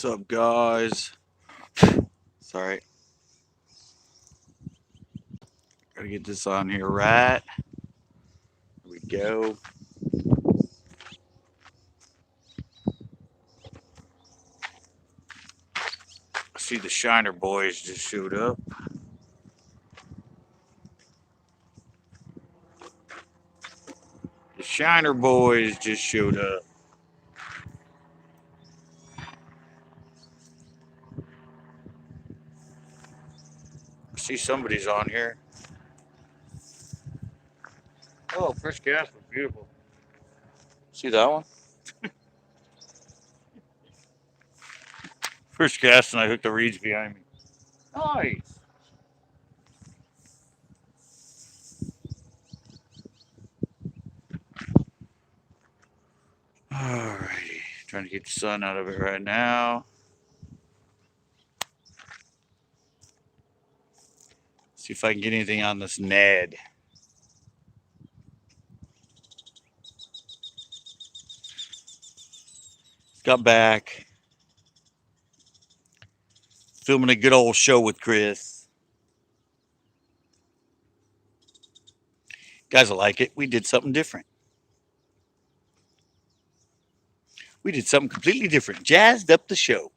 What's up, guys? Sorry, gotta get this on here right. Here we go. I see the Shiner boys just showed up. The Shiner boys just showed up. I see somebody's on here. Oh, fresh gas was beautiful. See that one? First cast, and I hooked the reeds behind me. Nice. Alrighty, trying to get the sun out of it right now. See if I can get anything on this Ned. Got back, filming a good old show with Chris. Guys will like it. We did something different. We did something completely different. Jazzed up the show.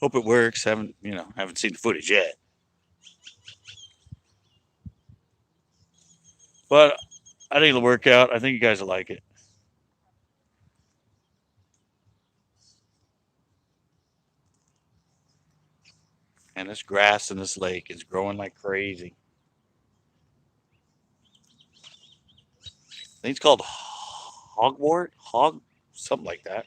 Hope it works. Haven't seen the footage yet. But I think it'll work out. I think you guys will like it. And this grass in this lake is growing like crazy. I think it's called something like that.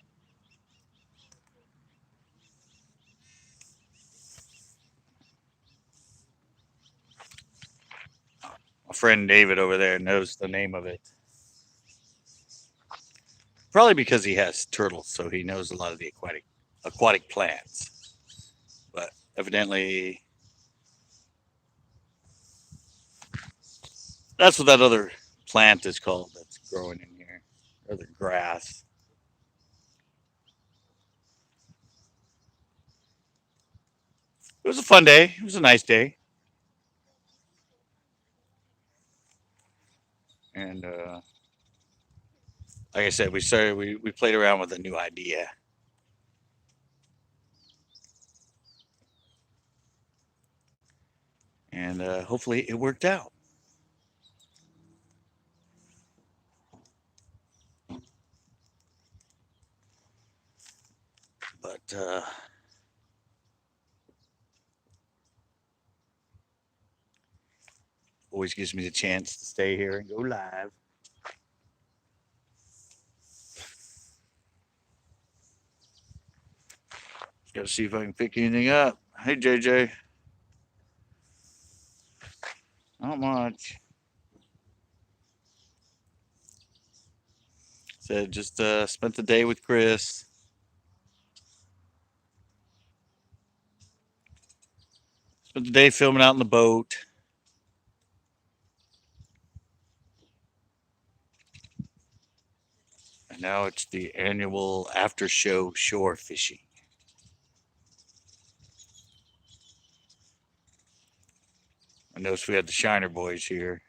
My friend David over there knows the name of it. Probably because he has turtles, so he knows a lot of the aquatic plants. But evidently, that's what that other plant is called that's growing in here, or the grass. It was a fun day. It was a nice day, and like I said, we played around with a new idea, and hopefully it worked out. But always gives me the chance to stay here and go live. Got to see if I can pick anything up. Hey, JJ. Not much. Said just spent the day with Chris. Spent the day filming out in the boat. And now it's the annual after show shore fishing. I noticed we had the Shiner boys here.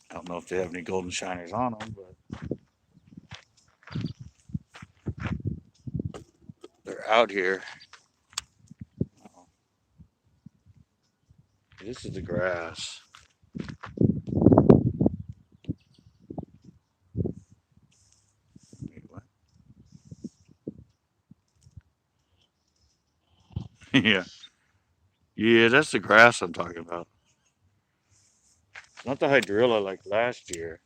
I don't know if they have any golden shiners on them, but they're out here. Oh, this is the grass. Wait, what? Yeah. Yeah, that's the grass I'm talking about. Not the hydrilla like last year.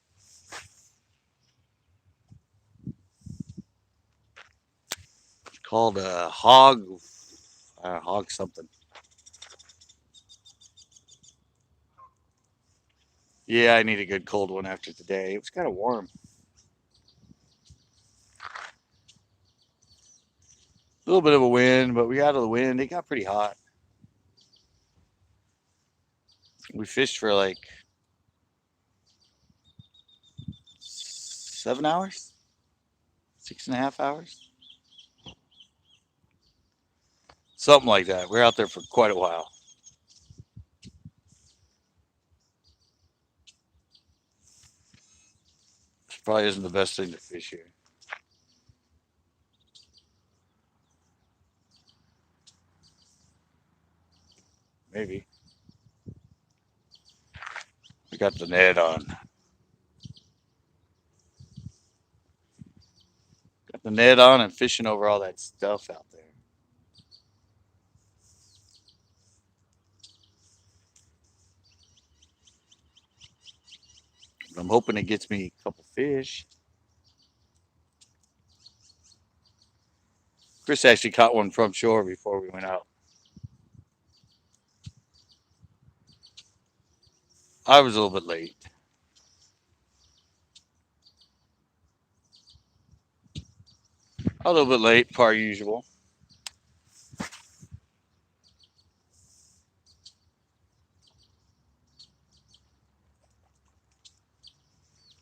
It's called a hog something. Yeah, I need a good cold one after today. It was kind of warm. A little bit of a wind, but we got out of the wind. It got pretty hot. We fished for like 7 hours, 6.5 hours, something like that. We were out there for quite a while. This probably isn't the best thing to fish here. Maybe. We got the net on. Got the net on and fishing over all that stuff out there. I'm hoping it gets me a couple fish. Chris actually caught one from shore before we went out. I was a little bit late. A little bit late, per usual.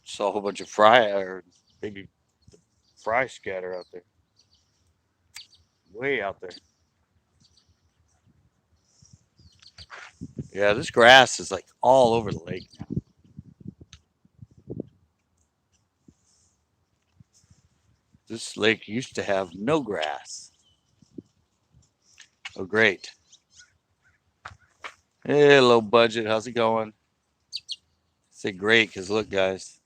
Saw a whole bunch of fry or maybe fry scatter out there. Way out there. Yeah, this grass is like all over the lake now. This lake used to have no grass. Oh, great. Hey, low budget. How's it going? I say great because look, guys.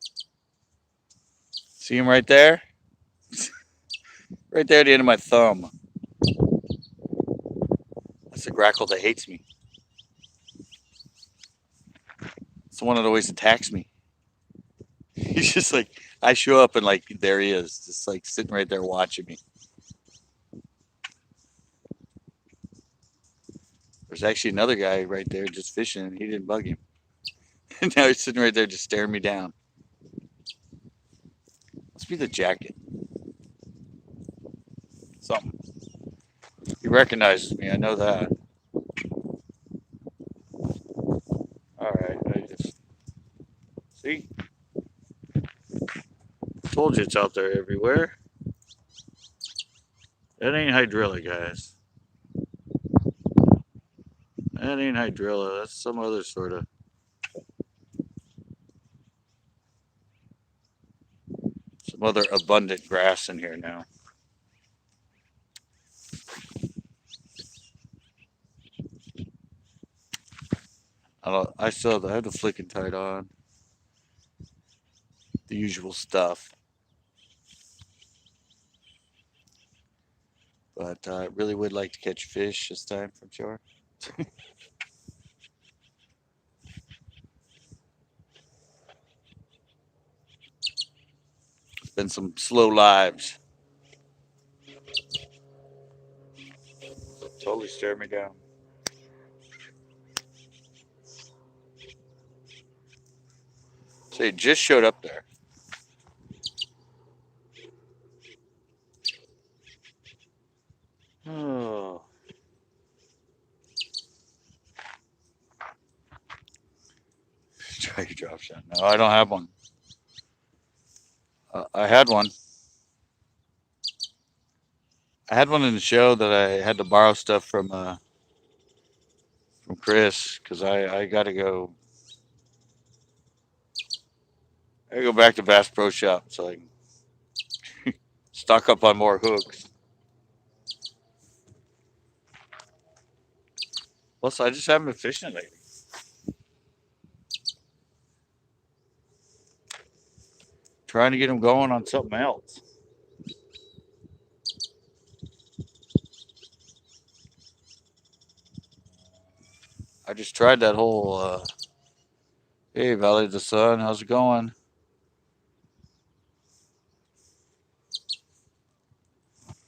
See him right there? Right there at the end of my thumb. That's a grackle that hates me. It's the one that always attacks me. He's just like, I show up and like, there he is, just like sitting right there watching me. There's actually another guy right there just fishing and he didn't bug him. And now he's sitting right there just staring me down. Must be the jacket. Something. He recognizes me, I know that. Alright, I just see. Told you it's out there everywhere. That ain't hydrilla, guys. That ain't hydrilla. That's some other sort of. Some other abundant grass in here now. I still have the flicking tight on. The usual stuff. But I really would like to catch fish this time from shore. It's been some slow lives. Totally stare me down. So he just showed up there. Oh. Try your drop shot. No, I don't have one. I had one. I had one in the show that I had to borrow stuff from Chris because I got to go. I go back to Bass Pro Shop so I can stock up on more hooks. Plus, I just haven't been fishing lately. Trying to get them going on something else. I just tried that whole, hey, Valley of the Sun, how's it going?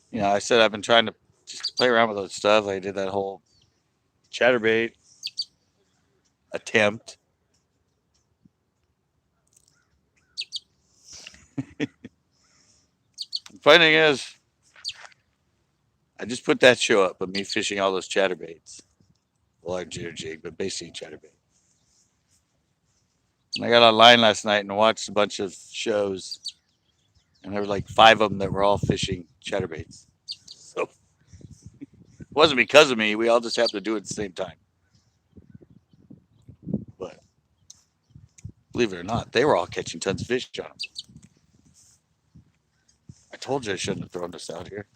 You know, I said I've been trying to just play around with that stuff. I did that whole chatterbait attempt. The funny thing is, I just put that show up of me fishing all those chatterbaits. Well, I jitter jig, but basically chatterbait. And I got online last night and watched a bunch of shows, and there were like five of them that were all fishing chatterbaits. So it wasn't because of me. We all just happened to do it at the same time. But believe it or not, they were all catching tons of fish on them. I told you I shouldn't have thrown this out here.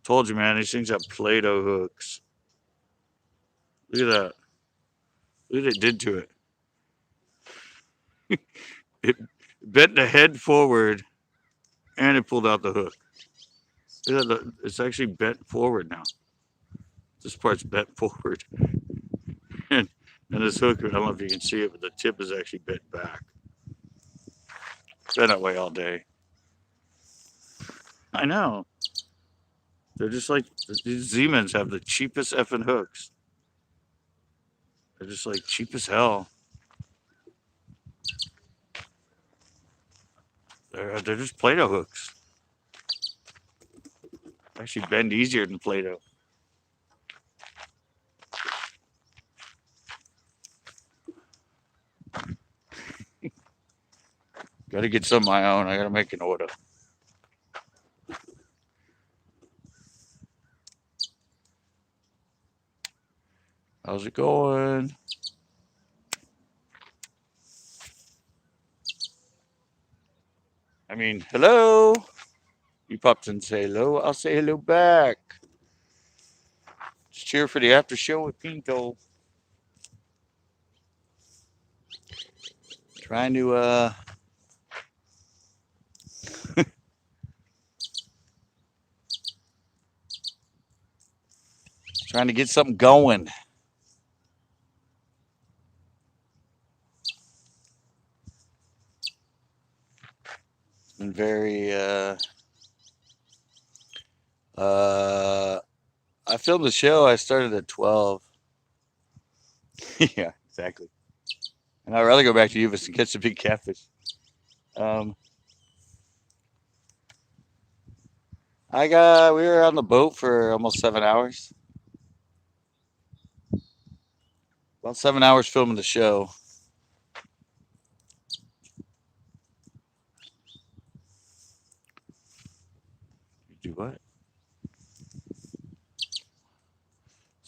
Told you, man. These things have Play-Doh hooks. Look at that. Look what it did to it. It bent the head forward and it pulled out the hook. Look at that. It's actually bent forward now. This part's bent forward. and, and this hook, I don't know if you can see it, but the tip is actually bent back. It's been that way all day. I know. They're just like these Z-Mens have the cheapest effing hooks. They're just like cheap as hell. They're just Play-Doh hooks. Actually bend easier than Play-Doh. Got to get some of my own. I got to make an order. How's it going? I mean, hello. You popped in and say hello. I'll say hello back. Just cheer for the after show with Pinto. Trying to trying to get something going. It's been very I filmed the show. I started at 12. Yeah, exactly. And I'd rather go back to Uvis and catch the big catfish. Um, we were on the boat for almost 7 hours. About 7 hours filming the show. You do what?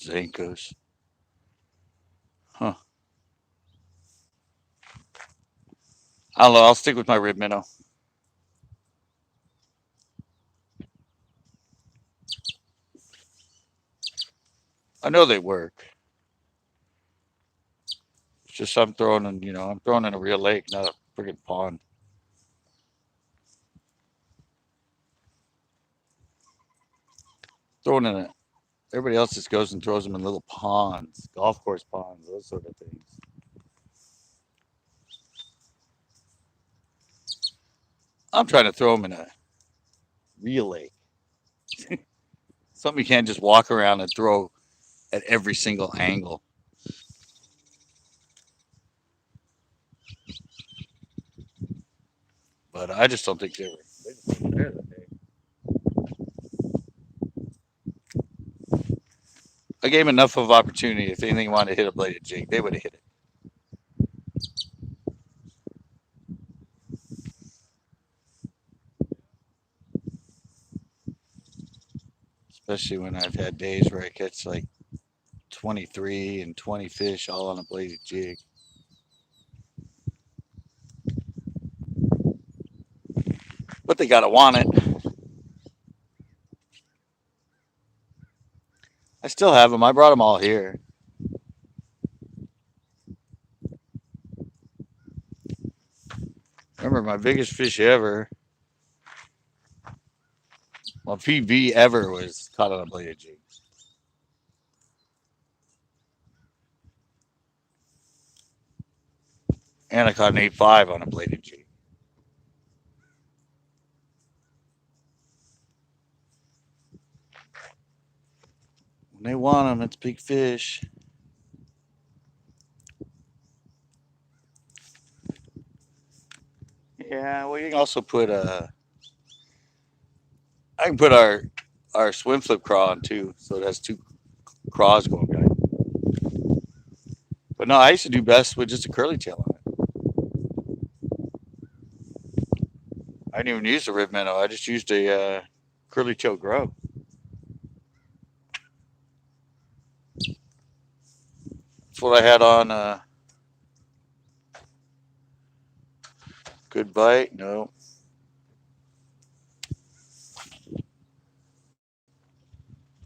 Zankos. Huh. I don't know. I'll stick with my rib minnow. I know they work. It's just I'm throwing in, I'm throwing in a real lake, not a friggin' pond. Throwing in it. Everybody else just goes and throws them in little ponds, golf course ponds, those sort of things. I'm trying to throw them in a real lake. Something you can't just walk around and throw at every single angle. But I just don't think they just weren't there that day. I gave them enough of opportunity. If anything wanted to hit a bladed jig, they would have hit it. Especially when I've had days where I catch like 23 and 20 fish all on a bladed jig. But they gotta want it. I still have them. I brought them all here. Remember my biggest fish ever, well, PB ever, was caught on a bladed jig. And I caught an 8.5 on a bladed jig. When they want them, it's big fish. Yeah, well, you can also put I can put our our swim flip craw on too, so it has two craws going, guys. But no, I used to do best with just a curly tail on it. I didn't even use a rib minnow. I just used a curly tail grub. That's what I had on. Good bite? No.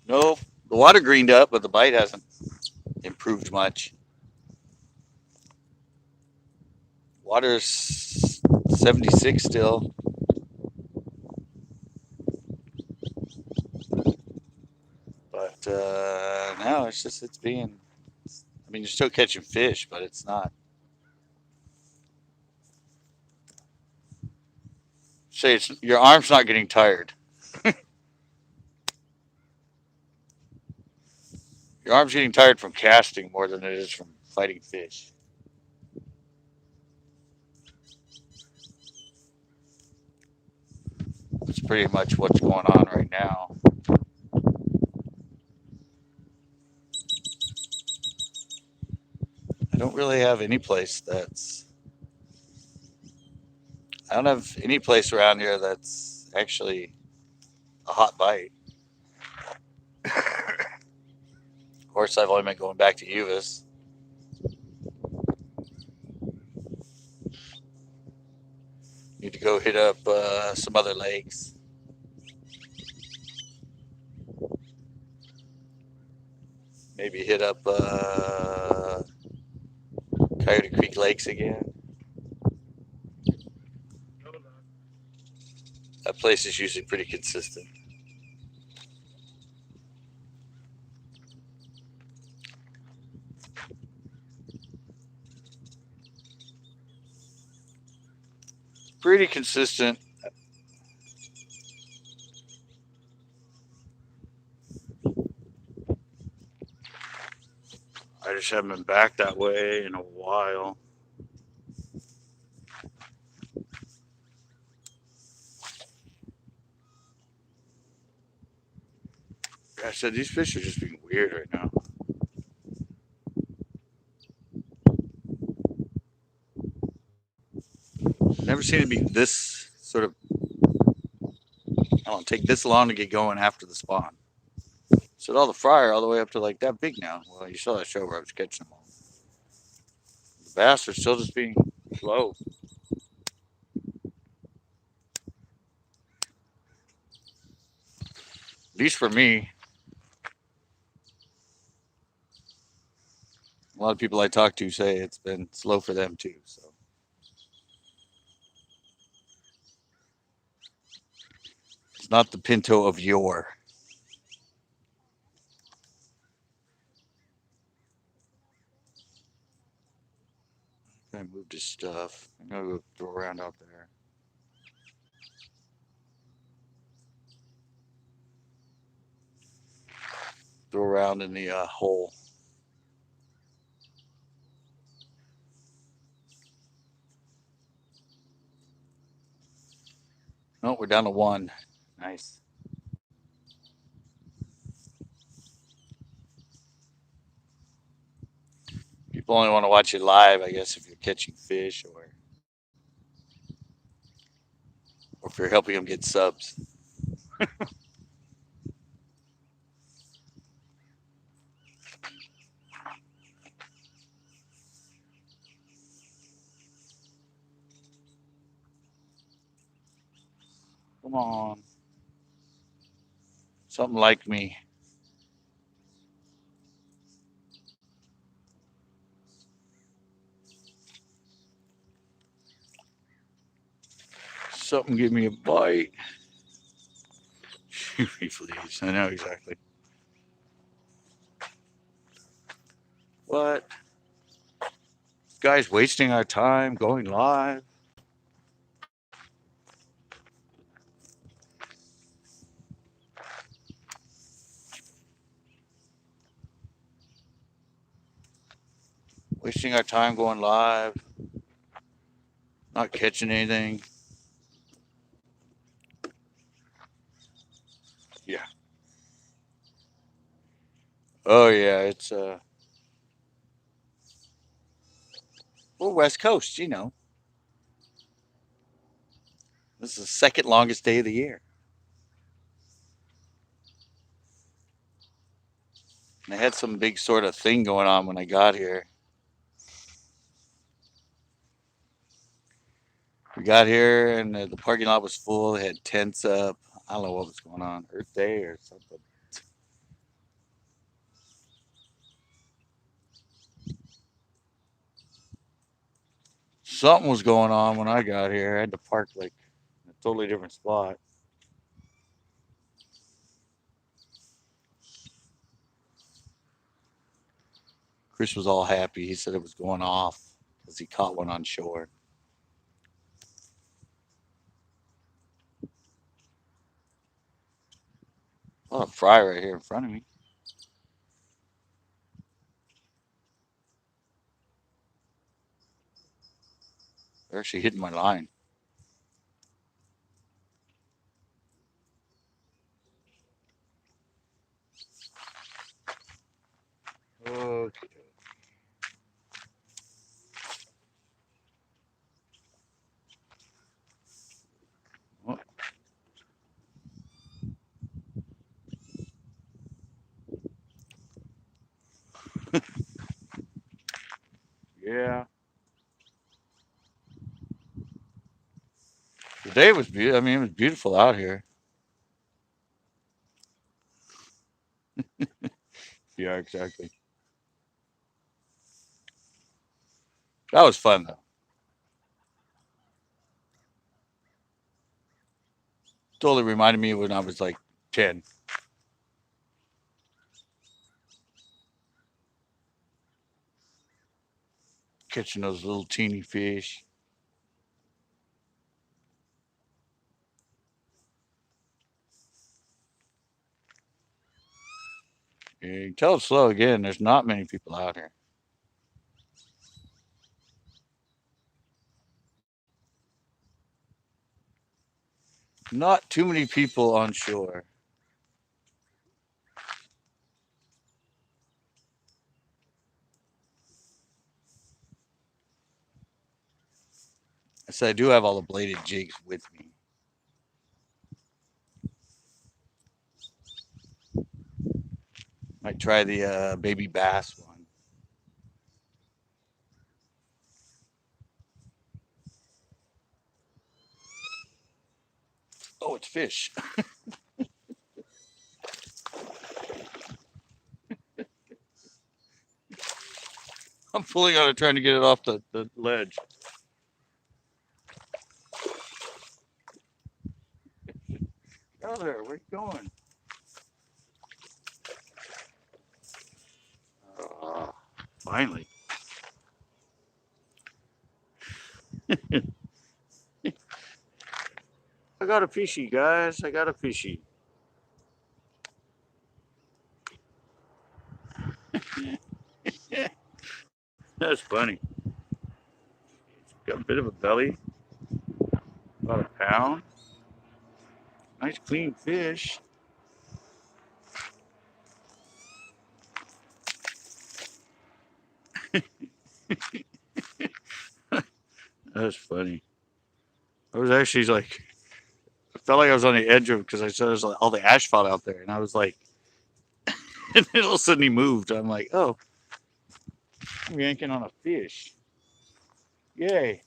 Nope. The water greened up, but the bite hasn't improved much. Water's 76 still, but now it's being. I mean, you're still catching fish, but it's not. Say it's your arm's not getting tired. Your arm's getting tired from casting more than it is from fighting fish. That's pretty much what's going on right now. I don't really have any place that's. I don't have any place around here that's actually a hot bite. Of course, I've only been going back to Uvis. Need to go hit up some other lakes. Maybe hit up Coyote Creek Lakes again. That place is usually pretty consistent. Pretty consistent. I just haven't been back that way in a while. Like I said, these fish are just being weird right now. Never seen it be this sort of. I don't take this long to get going after the spawn. So all the fryer all the way up to like that big now. Well, you saw that show where I was catching them all. The bass are still just being slow. At least for me. A lot of people I talk to say it's been slow for them too. So it's not the Pinto of yore. I moved his stuff. I'm gonna go throw around out there. Throw around in the hole. Oh, we're down to one. Nice. People only want to watch it live, I guess, if you're catching fish or if you're helping them get subs. Come on. Something like me. Something give me a bite. Shoot me, please. I know exactly. What? This guy's wasting our time going live. Wasting our time going live. Not catching anything. Yeah. Oh yeah, it's we're West Coast, you know. This is the second longest day of the year. And I had some big sort of thing going on when I got here. We got here and the parking lot was full. They had tents up. I don't know what was going on, Earth Day or something. Something was going on when I got here. I had to park like in a totally different spot. Chris was all happy. He said it was going off because he caught one on shore. Oh, a fry right here in front of me. They're actually hitting my line. Okay. Well, yeah. The day was beautiful. I mean, it was beautiful out here. Yeah, exactly. That was fun though. Totally reminded me of when I was like 10, catching those little teeny fish. Yeah, you can tell it's slow again. There's not many people out here. Not too many people on shore. I said I do have all the bladed jigs with me. Might try the baby bass one. Oh, it's fish. I'm pulling on it, trying to get it off the ledge. Oh, there. Where you going? Uh, Finally. I got a fishy, guys. I got a fishy. That's funny. Got a bit of a belly, about a pound. Nice clean fish. That's funny. I was actually like, I felt like I was on the edge of because I saw there's like all the asphalt out there, and I was like, and then all of a sudden he moved. I'm like, oh, I'm yanking on a fish. Yay,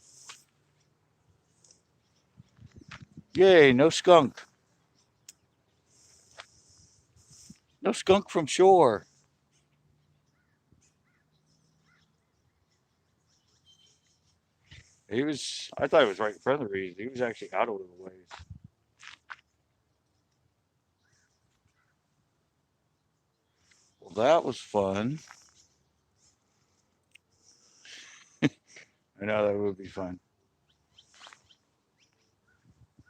yay! No skunk. No skunk from shore. He was. I thought he was right in front of the reeds. He was actually out a little ways. Well, that was fun. I know that would be fun.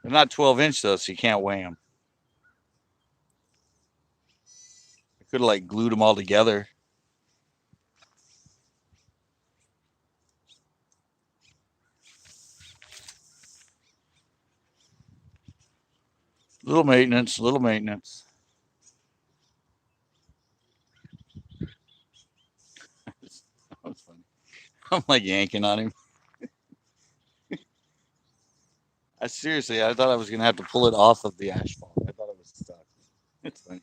They're not 12-inch though, so you can't weigh them. I could have like glued them all together. Little maintenance, little maintenance. I'm like yanking on him. I seriously, I thought I was gonna have to pull it off of the asphalt. I thought it was stuck. It's funny.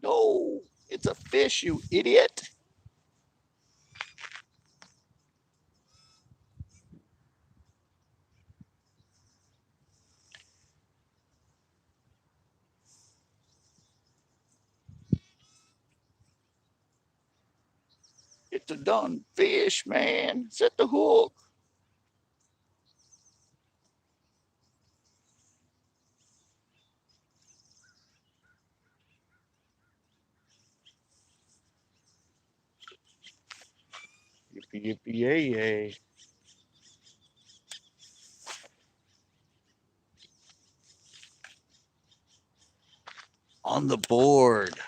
No, it's a fish, you idiot. It's a done fish, man. Set the hook. Yippee yippee yay yay. On the board.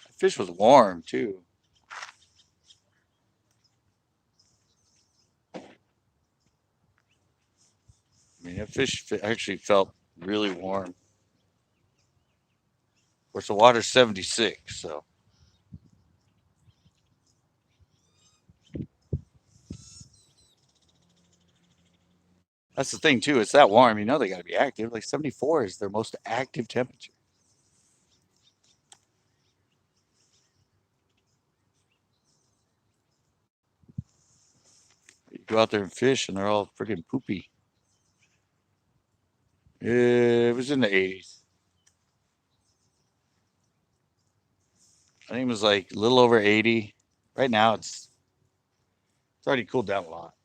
The fish was warm too. I mean, that fish actually felt really warm. Of course, the water's 76, so that's the thing too. It's that warm. You know they got to be active. Like 74 is their most active temperature. You go out there and fish, and they're all freaking poopy. It was in the 80s. I think it was like a little over 80. Right now, it's already cooled down a lot.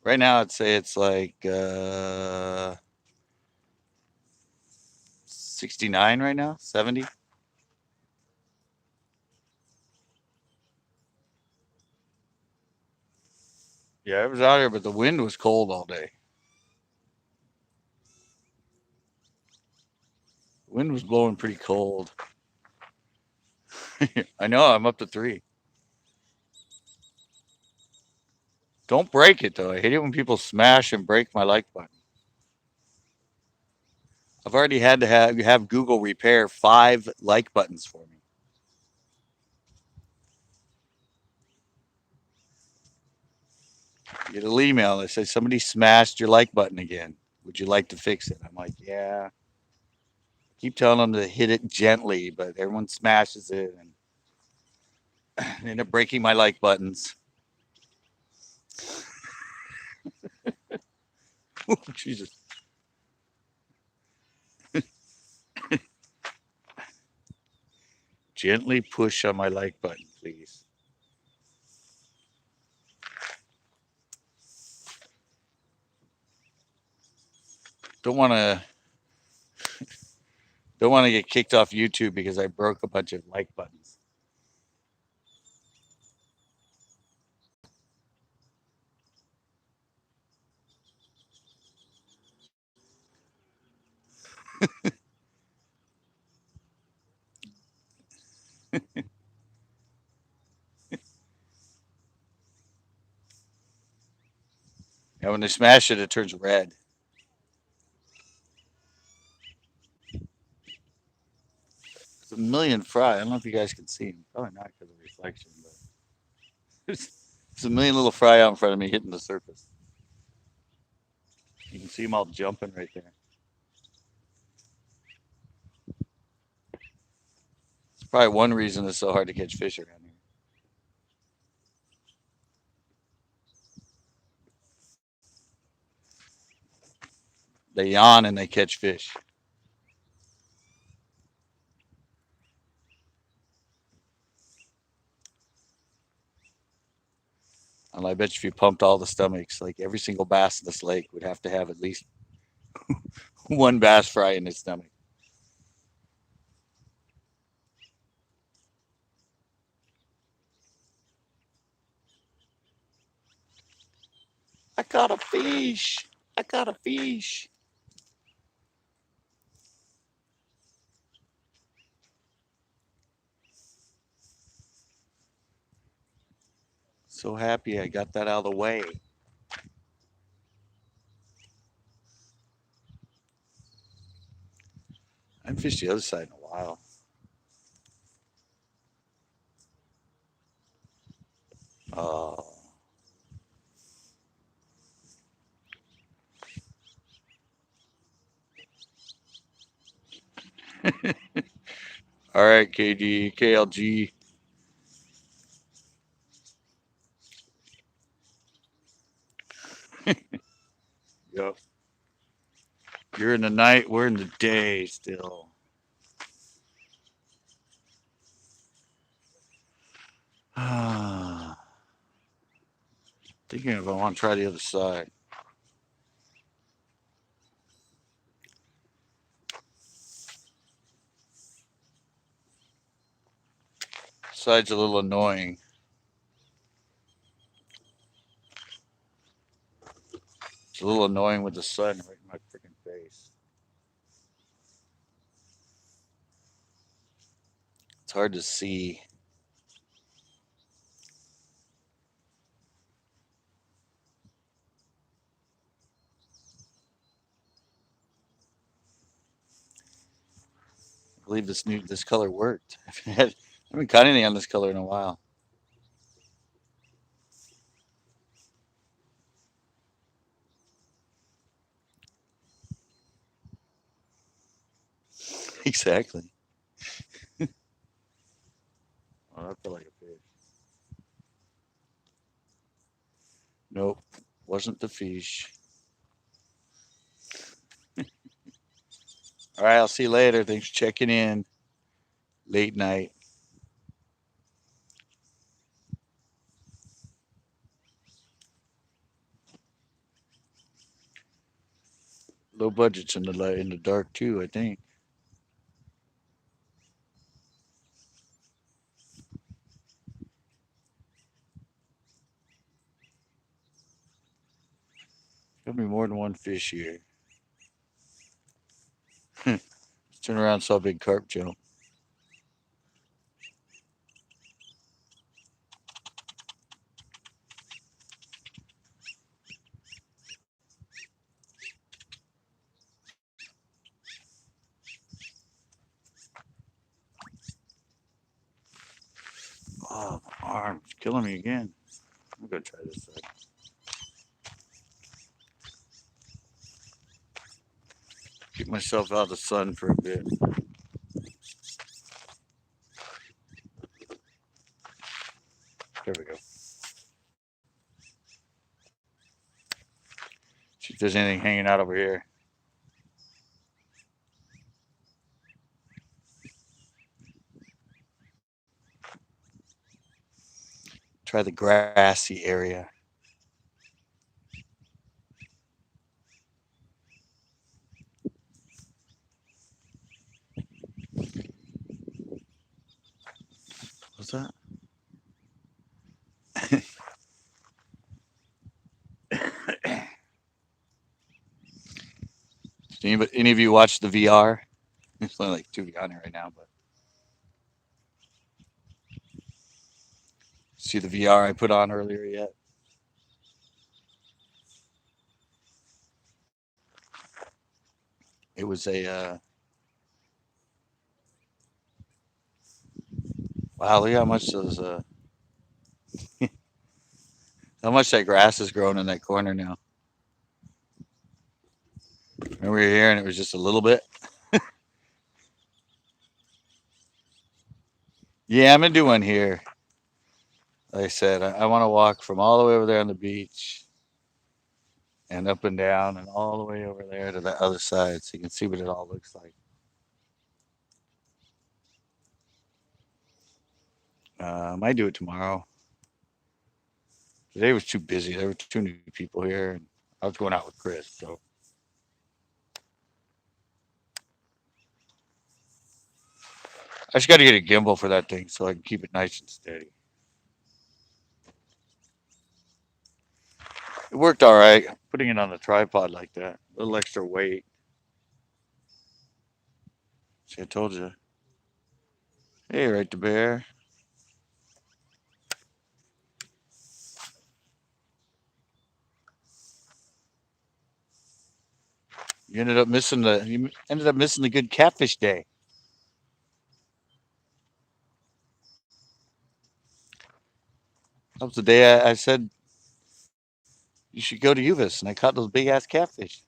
Right now, I'd say it's like 69 right now, 70. Yeah, it was out here, but the wind was cold all day. The wind was blowing pretty cold. I know, I'm up to 3. Don't break it though. I hate it when people smash and break my like button. I've already had to have Google repair 5 like buttons for me. You get an email that says somebody smashed your like button again. Would you like to fix it? I'm like, yeah. Keep telling them to hit it gently, but everyone smashes it and end up breaking my like buttons. Jesus. Gently push on my like button, please. Don't want to don't want to get kicked off YouTube because I broke a bunch of like buttons. And when they smash it, it turns red. It's a million fry. I don't know if you guys can see them. Probably not because of reflection, but there's a million little fry out in front of me hitting the surface. You can see them all jumping right there. It's probably one reason it's so hard to catch fish around here. They yawn and they catch fish. And I bet you if you pumped all the stomachs, like every single bass in this lake would have to have at least one bass fry in his stomach. I caught a fish. I caught a fish. So happy I got that out of the way. I haven't fished the other side in a while. Oh. All right, KD, KLG. Yep. You're in the night, we're in the day still. Thinking if I want to try the other side. Side's a little annoying. It's a little annoying with the sun right in my freaking face. It's hard to see. I believe this color worked. I haven't caught anything on this color in a while. Exactly. Oh, that felt like a fish. Nope, wasn't the fish. All right, I'll see you later. Thanks for checking in. Late night. Low budgets in the light in the dark too. I think. Got me more than one fish here. Let's turn around. Saw a big carp jump. Oh, my arm's killing me again. I'm gonna try this side. Keep myself out of the sun for a bit. There we go. See if there's anything hanging out over here. Try the grassy area. What's that? Did any of you watch the VR? There's only like two on it right now, but see the VR I put on earlier yet? It was a wow. Look how much those how much that grass has grown in that corner now. Remember we were here and it was just a little bit. Yeah, I'm gonna do one here. Like I said, I want to walk from all the way over there on the beach and up and down and all the way over there to the other side so you can see what it all looks like. I might do it tomorrow. Today was too busy. There were too many people here, and I was going out with Chris. So I just got to get a gimbal for that thing so I can keep it nice and steady. It worked all right. Putting it on the tripod like that, a little extra weight. See, I told you. Hey, right the bear. You ended up missing the good catfish day. That was the day I said you should go to Uvis, and I caught those big ass catfish.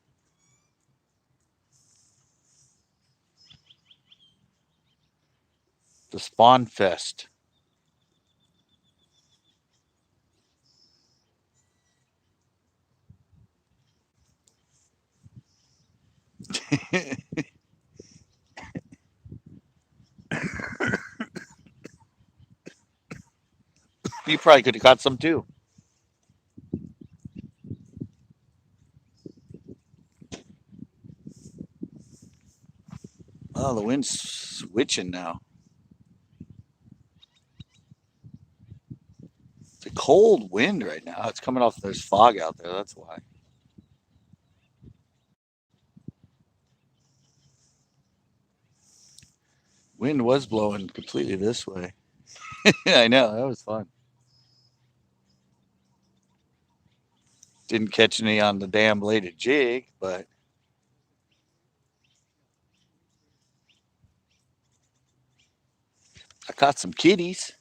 The Spawn Fest. You probably could have caught some too. Oh, the wind's switching now. It's a cold wind right now. It's coming off. There's fog out there. That's why. Wind was blowing completely this way. I know. That was fun. Didn't catch any on the damn bladed jig, but I caught some kitties.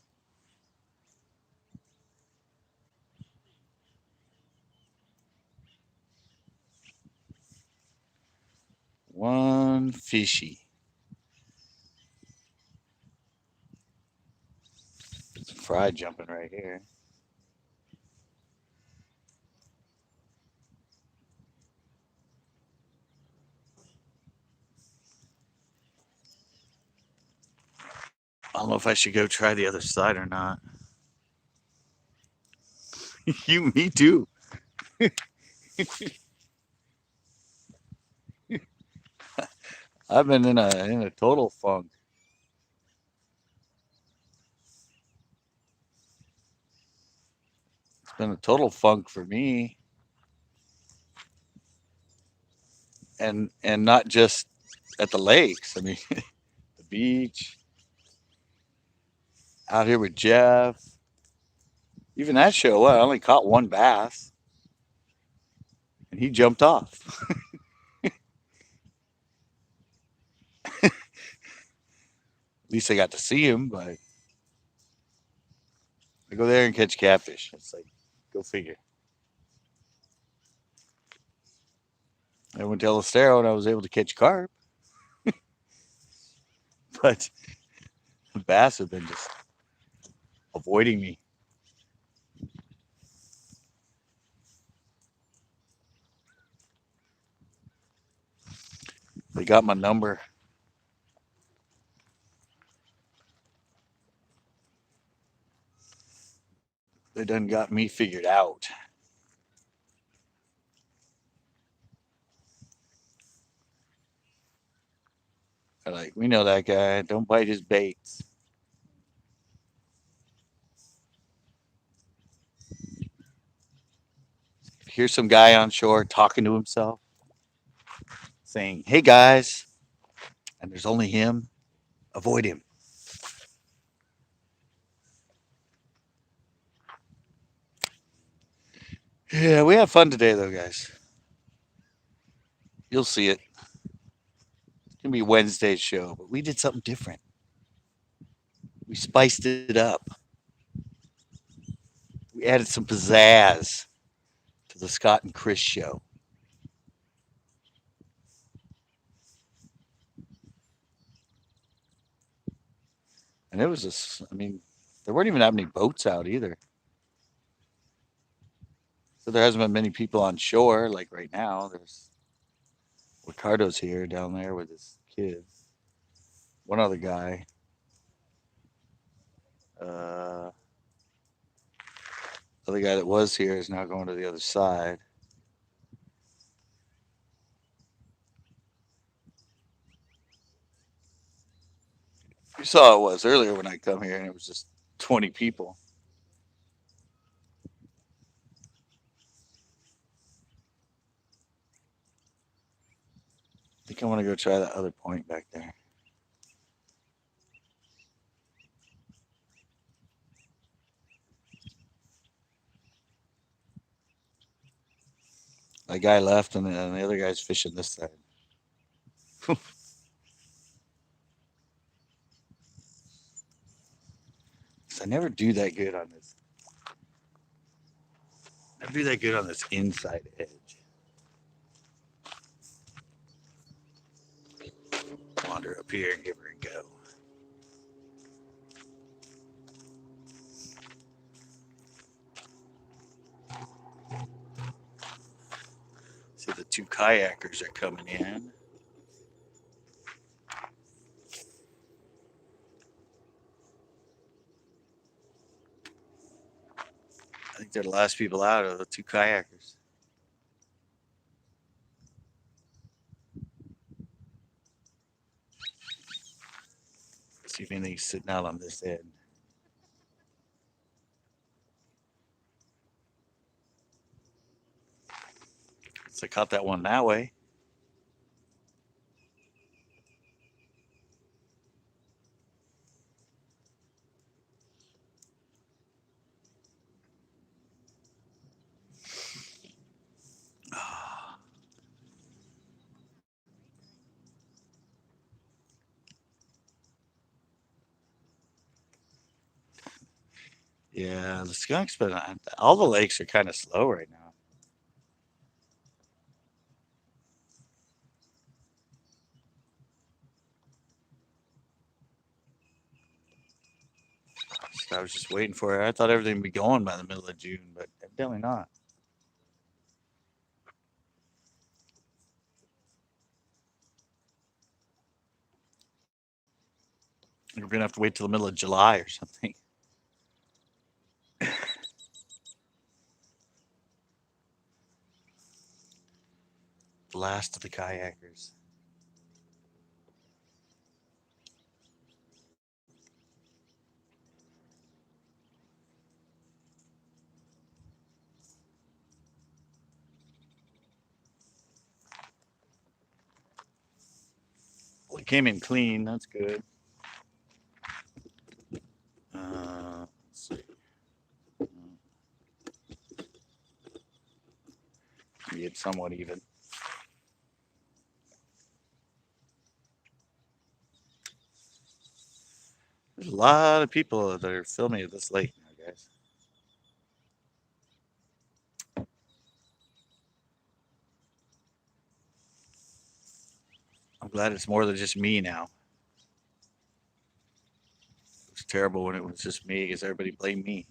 One fishy. Some fry jumping right here. I don't know if I should go try the other side or not. Me too. I've been in a total funk. It's been a total funk for me, and not just at the lakes. I mean, the beach, out here with Jeff. Even that show, I only caught one bass, and he jumped off. At least I got to see him, but I go there and catch catfish. It's like, go figure. I went to El Estero and I was able to catch carp, but the bass have been just avoiding me. They got my number. They done got me figured out. They're like, we know that guy. Don't bite his baits. Here's some guy on shore talking to himself, saying, "Hey guys," and there's only him. Avoid him. Yeah, we had fun today, though, guys. You'll see it. It's gonna be Wednesday's show, but we did something different. We spiced it up. We added some pizzazz to the Scott and Chris show. And it was just, I mean, there weren't even that many boats out either. So there hasn't been many people on shore like right now. There's Ricardo's here down there with his kids. One other guy. Uh, other guy that was here is now going to the other side. You saw it was earlier when I come here, and it was just 20 people. I think I want to go try that other point back there. That guy left, and the other guy's fishing this side. I never do that good on this. Never do that good on this inside edge. Wander up here and give her a go. See, the two kayakers are coming in. I think they're the last people out of the two kayakers. Let's see if anything's sitting out on this end. So I caught that one that way. Yeah, the skunks, but all the lakes are kind of slow right now. So I was just waiting for it. I thought everything would be going by the middle of June, but evidently not. We're gonna have to wait till the middle of July or something. The last of the kayakers. Well, it came in clean. That's good. Let's see. Get somewhat even. There's a lot of people that are filming at this lake now, guys. I'm glad it's more than just me now. It was terrible when it was just me because everybody blamed me.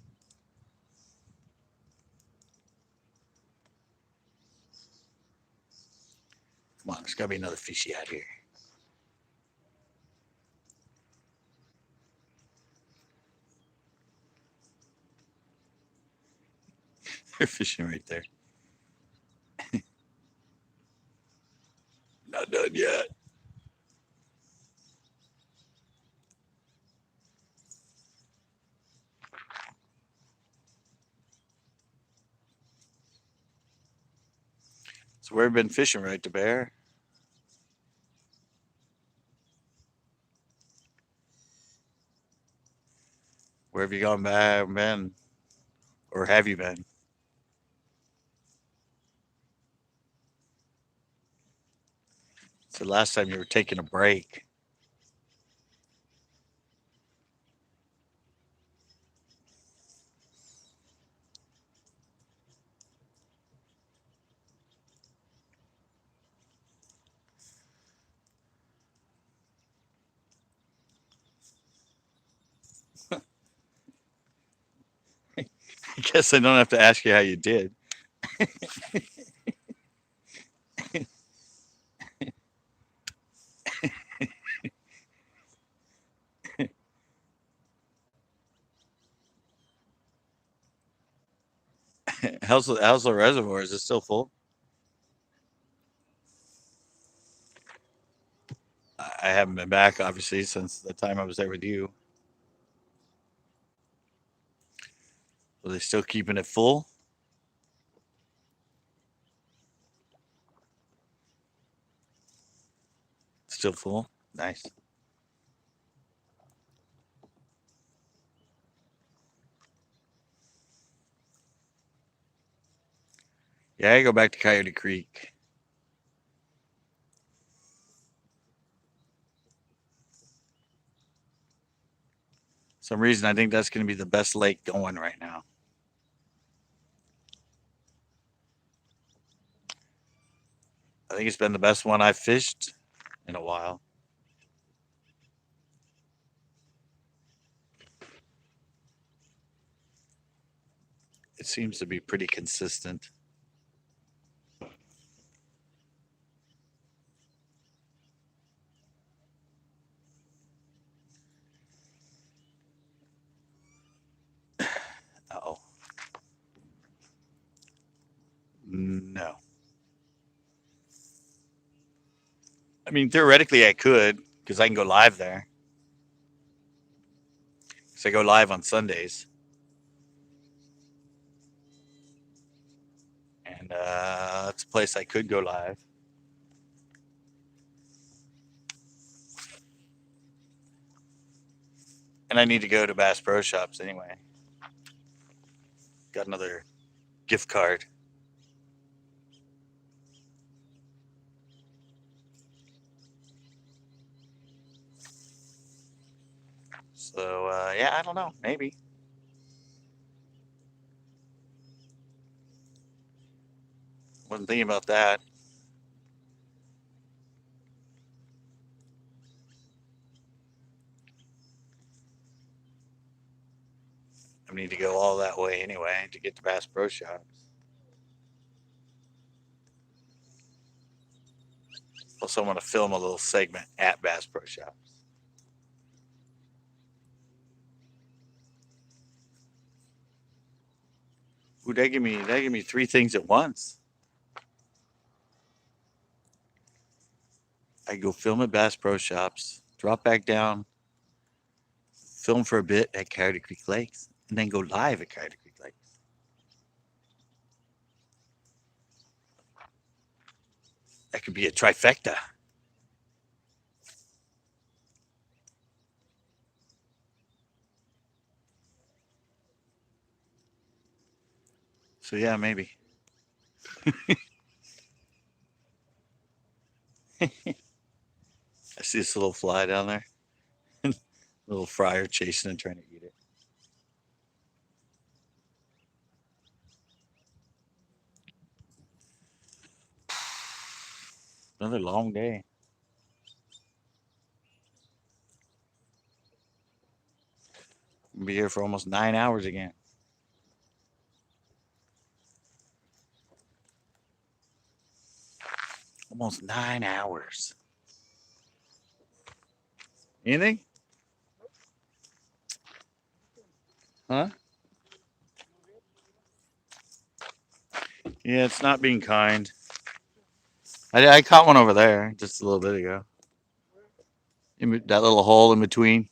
Come on, there's got to be another fishy out here. They're fishing right there. Not done yet. So where have you been fishing, right, to Bear? Where have you gone back, been? Or have you been? It's the last time you were taking a break. I guess I don't have to ask you how you did. How's the reservoir? Is it still full? I haven't been back, obviously, since the time I was there with you. Are they still keeping it full? Still full? Nice. Yeah, I go back to Coyote Creek. Some reason I think that's going to be the best lake going right now. I think it's been the best one I've fished in a while. It seems to be pretty consistent. Oh, no. I mean, theoretically, I could because I can go live there. Because I go live on Sundays, and that's a place I could go live. And I need to go to Bass Pro Shops anyway. Got another gift card. So yeah, I don't know. Maybe wasn't thinking about that. I need to go all that way anyway to get to Bass Pro Shops. Plus, I want to film a little segment at Bass Pro Shops. Ooh, they give me three things at once. I go film at Bass Pro Shops, drop back down, film for a bit at Coyote Creek Lakes, and then go live at Coyote Creek Lakes. That could be a trifecta. So yeah, maybe. I see this little fly down there. Little fryer chasing and trying to eat it. Another long day. We'll be here for almost 9 hours again. Almost 9 hours. Anything? Huh? Yeah, it's not being kind. I caught one over there just a little bit ago. That little hole in between,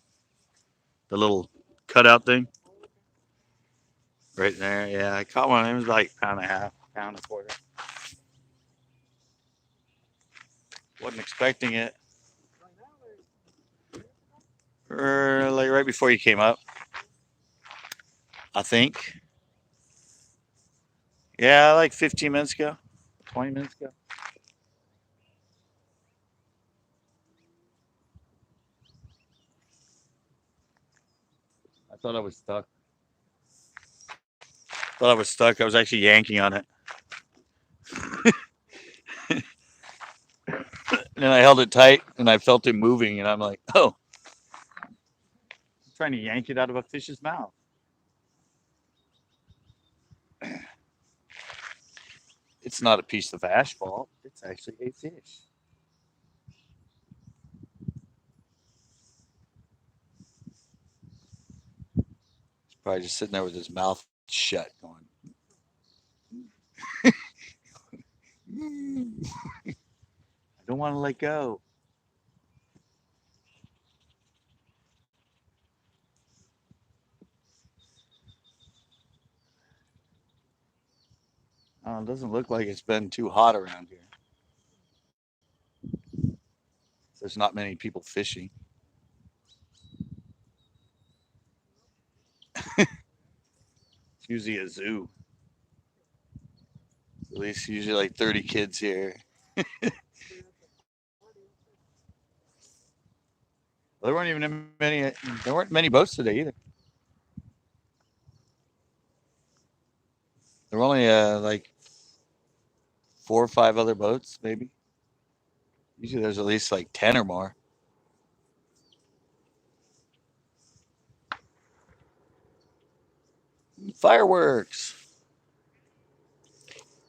the little cutout thing, right there. Yeah, I caught one. It was like pound and a half, pound and a quarter. Wasn't expecting it. Like right before you came up, I think. Yeah, like 15 minutes ago, 20 minutes ago. I thought I was stuck. Thought I was stuck. I was actually yanking on it. And then I held it tight and I felt it moving and I'm like, oh, I'm trying to yank it out of a fish's mouth. It's not a piece of asphalt. It's actually a fish. He's probably just sitting there with his mouth shut going, I don't want to let go. It doesn't look like it's been too hot around here. There's not many people fishing. It's usually a zoo. At least usually like 30 kids here. Well, there weren't even many. There weren't many boats today either. There were only like 4 or 5 other boats, maybe. Usually there's at least like 10 or more. Fireworks!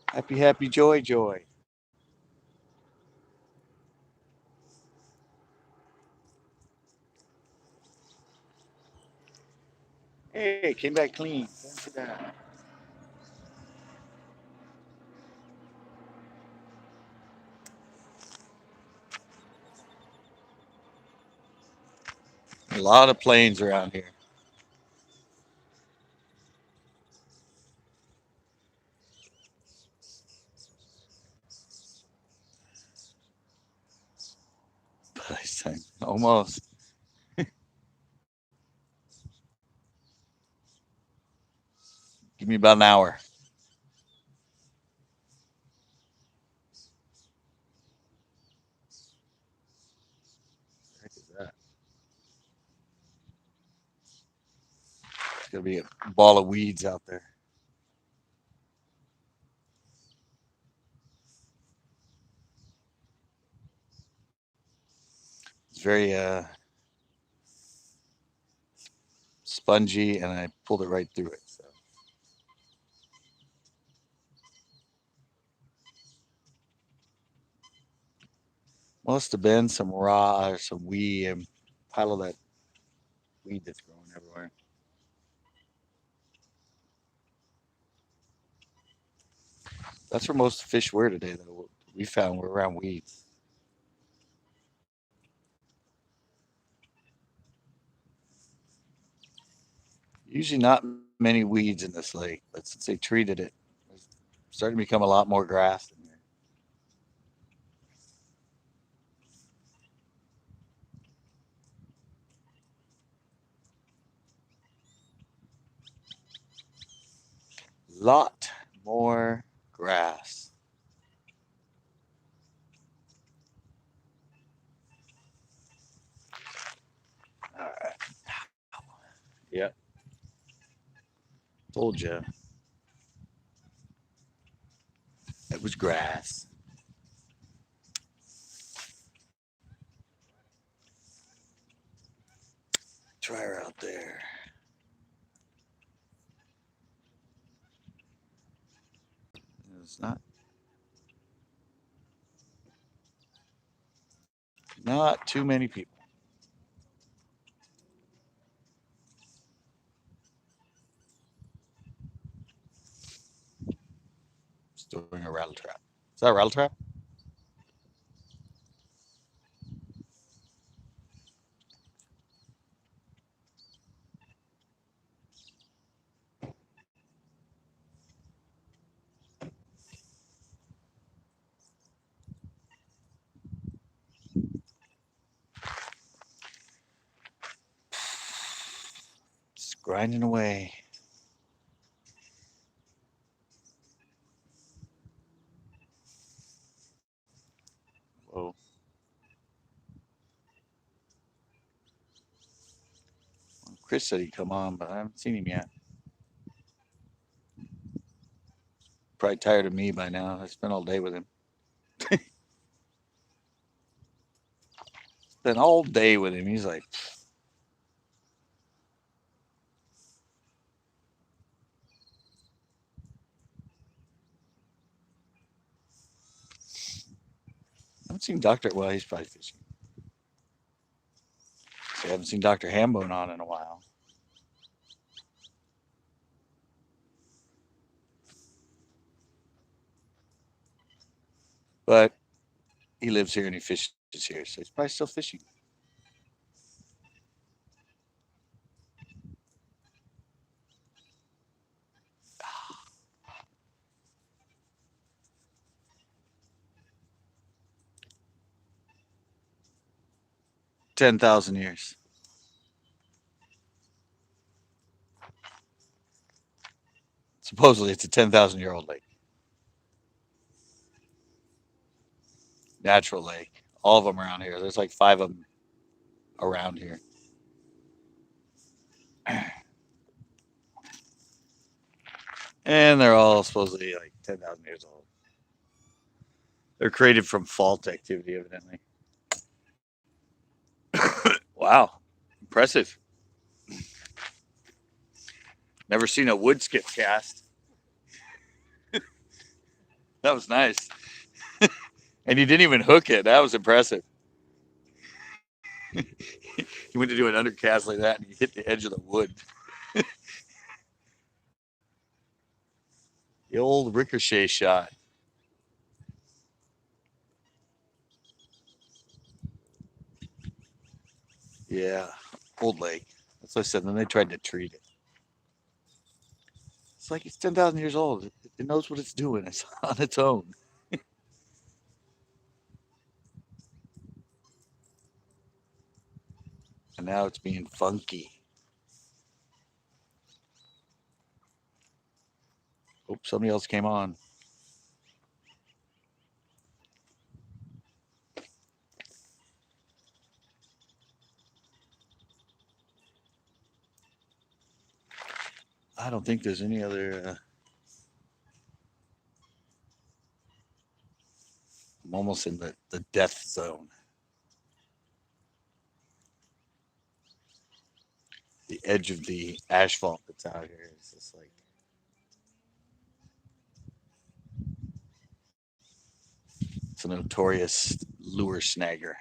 Happy, happy, joy, joy. Hey, came back clean. Look at that. A lot of planes around here. Almost. Give me about an hour. What the heck is that? It's gonna be a ball of weeds out there. It's very spongy, and I pulled it right through it. So must have been some raw or some weed, and pile of that weed that's growing everywhere. That's where most fish were today, though. We found were around weeds. Usually not many weeds in this lake, but since they treated it, it's starting to become a lot more grass in here. Lot more grass. All right. Yep. Told you it was grass. Try her out there. It's not too many people. Just doing a rattle trap. Is that a rattle trap? Just grinding away. Whoa. Chris said he'd come on, but I haven't seen him yet. Probably tired of me by now. I spent all day with him. Spent all day with him. He's like, I haven't seen Doctor. Well, he's probably fishing. So I haven't seen Doctor Hambone on in a while. But he lives here and he fishes here, so he's probably still fishing. 10,000 years. Supposedly, it's a 10,000-year-old lake, natural lake. All of them around here. There's like 5 of them around here. And they're all supposedly like 10,000 years old. They're created from fault activity, evidently. Wow. Impressive. Never seen a wood skip cast. That was nice. And you didn't even hook it. That was impressive. You went to do an undercast like that and you hit the edge of the wood. The old ricochet shot. Yeah. Old lake. That's what I said. Then they tried to treat it. It's like it's 10,000 years old. It knows what it's doing. It's on its own. And now it's being funky. Oops, somebody else came on. I don't think there's any other. I'm almost in the death zone. The edge of the asphalt that's out here is just like. It's a notorious lure snagger.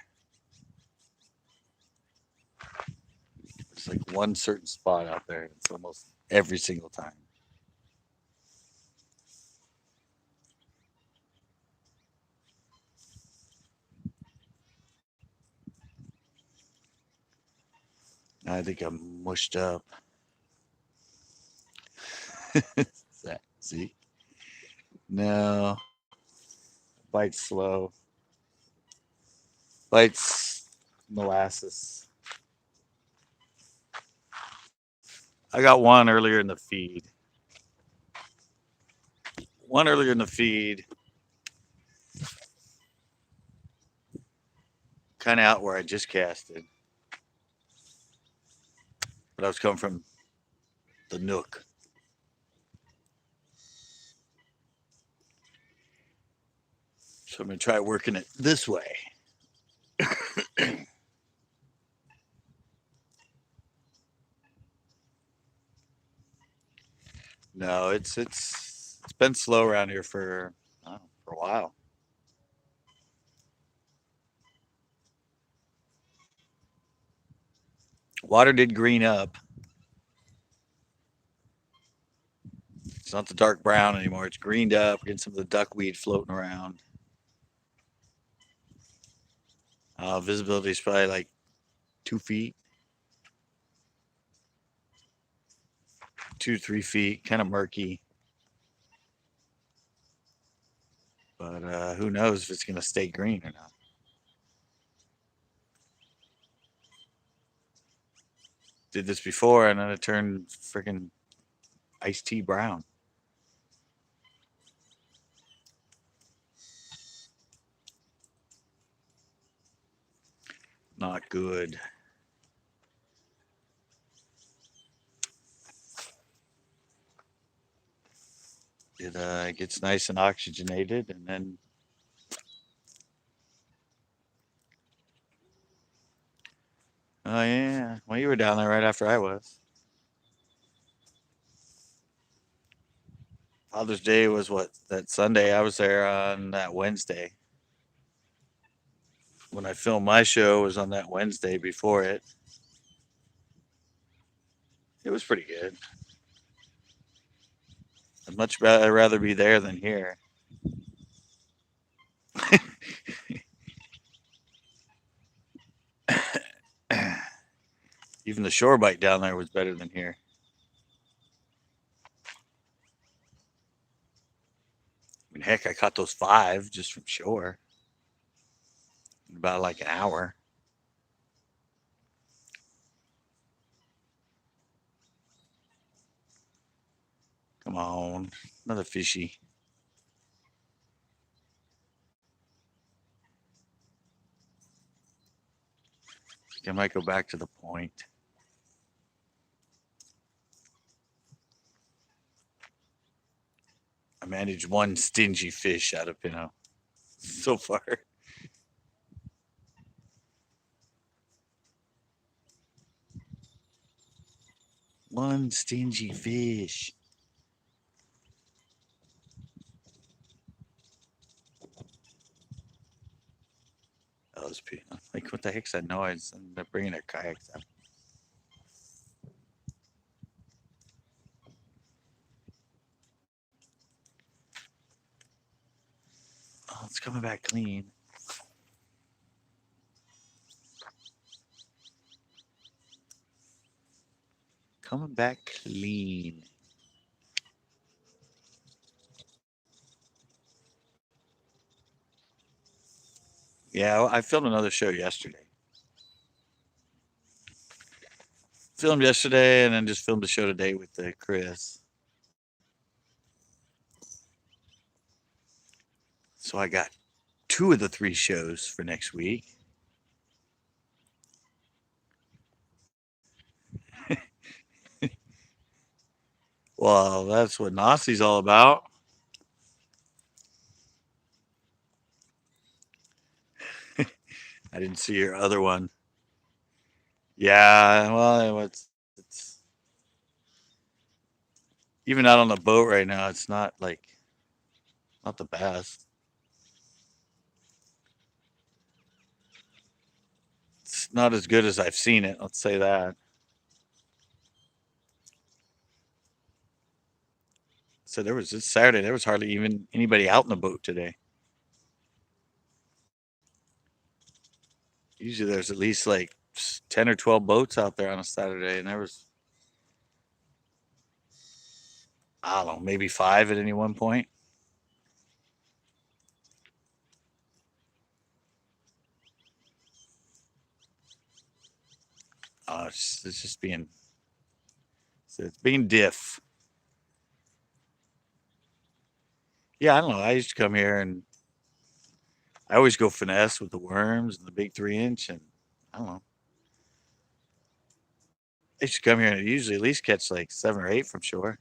It's like one certain spot out there. It's almost every single time. I think I'm mushed up. That see? No, bites slow. Bites molasses. I got one earlier in the feed. One earlier in the feed, kind of out where I just casted, but I was coming from the nook. So I'm gonna try working it this way. No, it's been slow around here for for a while. Water did green up. It's not the dark brown anymore. It's greened up. Getting some of the duckweed floating around. Visibility is probably like 2 feet, 2 to 3 feet. Kind of murky, but who knows if it's gonna stay green or not. Did this before, and then it turned freaking iced tea brown. Not good. It gets nice and oxygenated, and then oh yeah, well you were down there right after I was. Father's Day was what, that Sunday. I was there on that Wednesday. When I filmed my show was on that Wednesday before it. It was pretty good. I'd rather be there than here. Even the shore bite down there was better than here. I mean, heck, I caught those 5 just from shore in about like an hour. Come on, another fishy. I might go back to the point. I managed one stingy fish out of Pinto so far. One stingy fish. That was like, what the heck's that noise? They're bringing their kayaks up. Oh, it's coming back clean. Coming back clean. Yeah, I filmed another show yesterday. Filmed yesterday and then just filmed a show today with Chris. So I got 2 of the 3 shows for next week. Well, that's what Nazi's all about. I didn't see your other one. Yeah, well, it's even out on the boat right now. It's not like not the best. It's not as good as I've seen it. Let's say that. So there was this Saturday. There was hardly even anybody out in the boat today. Usually there's at least like 10 or 12 boats out there on a Saturday, and there was, I don't know, maybe 5 at any one point. It's just it's being diff. Yeah, I don't know. I used to come here and I always go finesse with the worms and the big 3-inch, and I don't know. I used to come here and usually at least catch like 7 or 8 from shore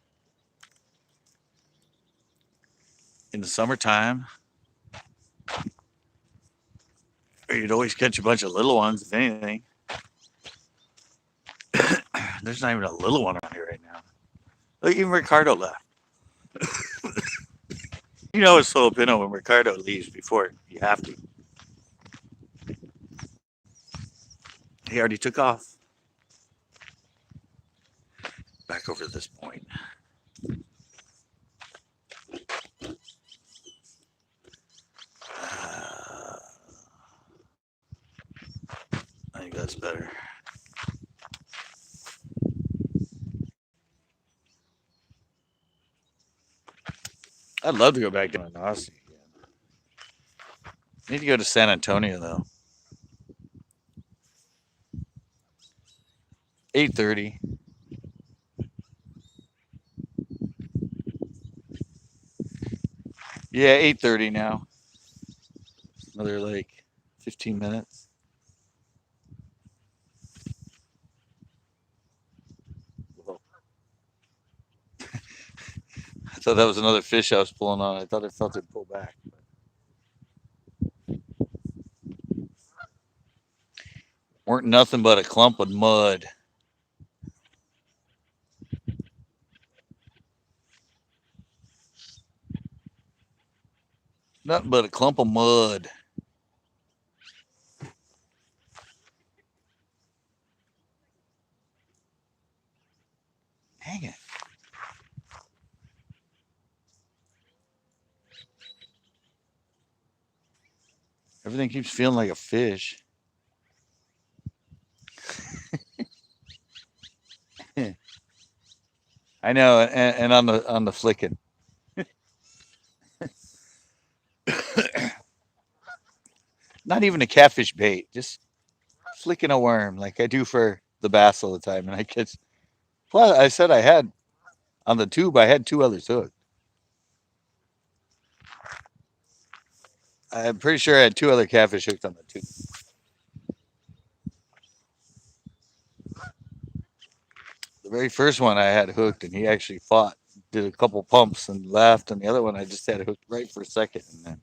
in the summertime. Or you'd always catch a bunch of little ones, if anything. There's not even a little one around here right now. Look, even Ricardo left. You know it's Filipino when Ricardo leaves before you have to. He already took off. Back over to this point. I think that's better. I'd love to go back to Nazi again. Need to go to San Antonio though. 8:30. Yeah, 8:30 now. Another like 15 minutes. I thought that was another fish I was pulling on. I thought I felt it pull back. Weren't nothing but a clump of mud. Nothing but a clump of mud. Dang it. Everything keeps feeling like a fish. I know, and on the flicking. Not even a catfish bait, just flicking a worm like I do for the bass all the time. And I catch. Well, I said I had on the tube. I had 2 others hooked. I'm pretty sure I had 2 other catfish hooked on the tube. The very first one I had hooked, and he actually fought, did a couple pumps and left, and the other one I just had hooked right for a second, and then.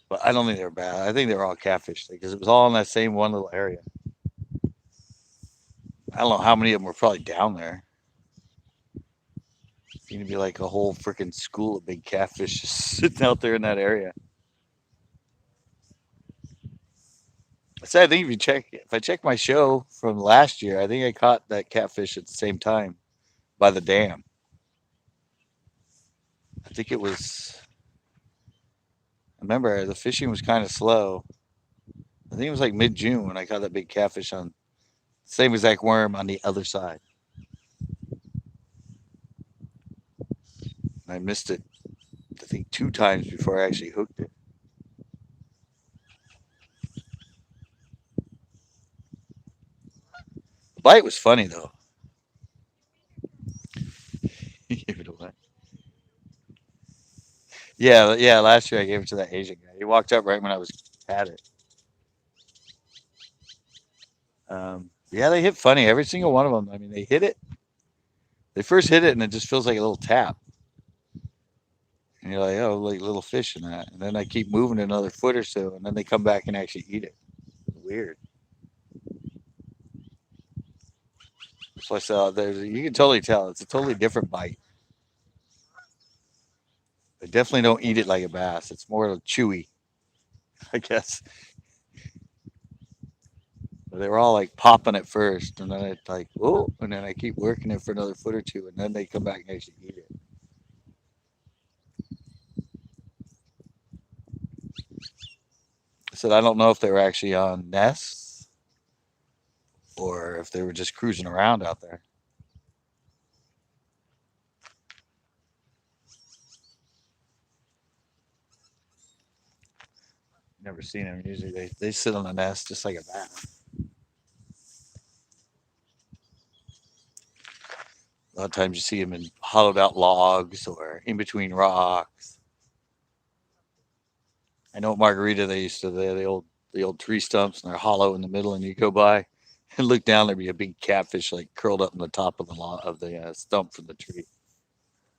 But I don't think they were bad. I think they were all catfish because it was all in that same one little area. I don't know how many of them were probably down there. It's gonna be like a whole freaking school of big catfish just sitting out there in that area. I said, I think if I check my show from last year, I think I caught that catfish at the same time by the dam. I think it was. I remember the fishing was kind of slow. I think it was like mid June when I caught that big catfish on same exact worm on the other side. I missed it, I think, 2 times before I actually hooked it. The bite was funny though. Give it away. Yeah, yeah. Last year I gave it to that Asian guy. He walked up right when I was at it. Yeah, they hit funny. Every single one of them. I mean, they hit it. They first hit it, and it just feels like a little tap. And you're like, oh, like little fish in that. And then I keep moving it another foot or so, and then they come back and actually eat it. Weird. So I saw there's you can totally tell it's a totally different bite. They definitely don't eat it like a bass. It's more chewy, I guess. But they were all like popping it first, and then it's like, oh, and then I keep working it for another foot or two, and then they come back and actually eat it. I said I don't know if they were actually on nests or if they were just cruising around out there. Never seen them. Usually they sit on the nest just like a bat. A lot of times you see them in hollowed out logs or in between rocks. I know at Margarita they used to the old tree stumps and they're hollow in the middle, and you go by and look down, there'd be a big catfish like curled up in the top of the stump from the tree.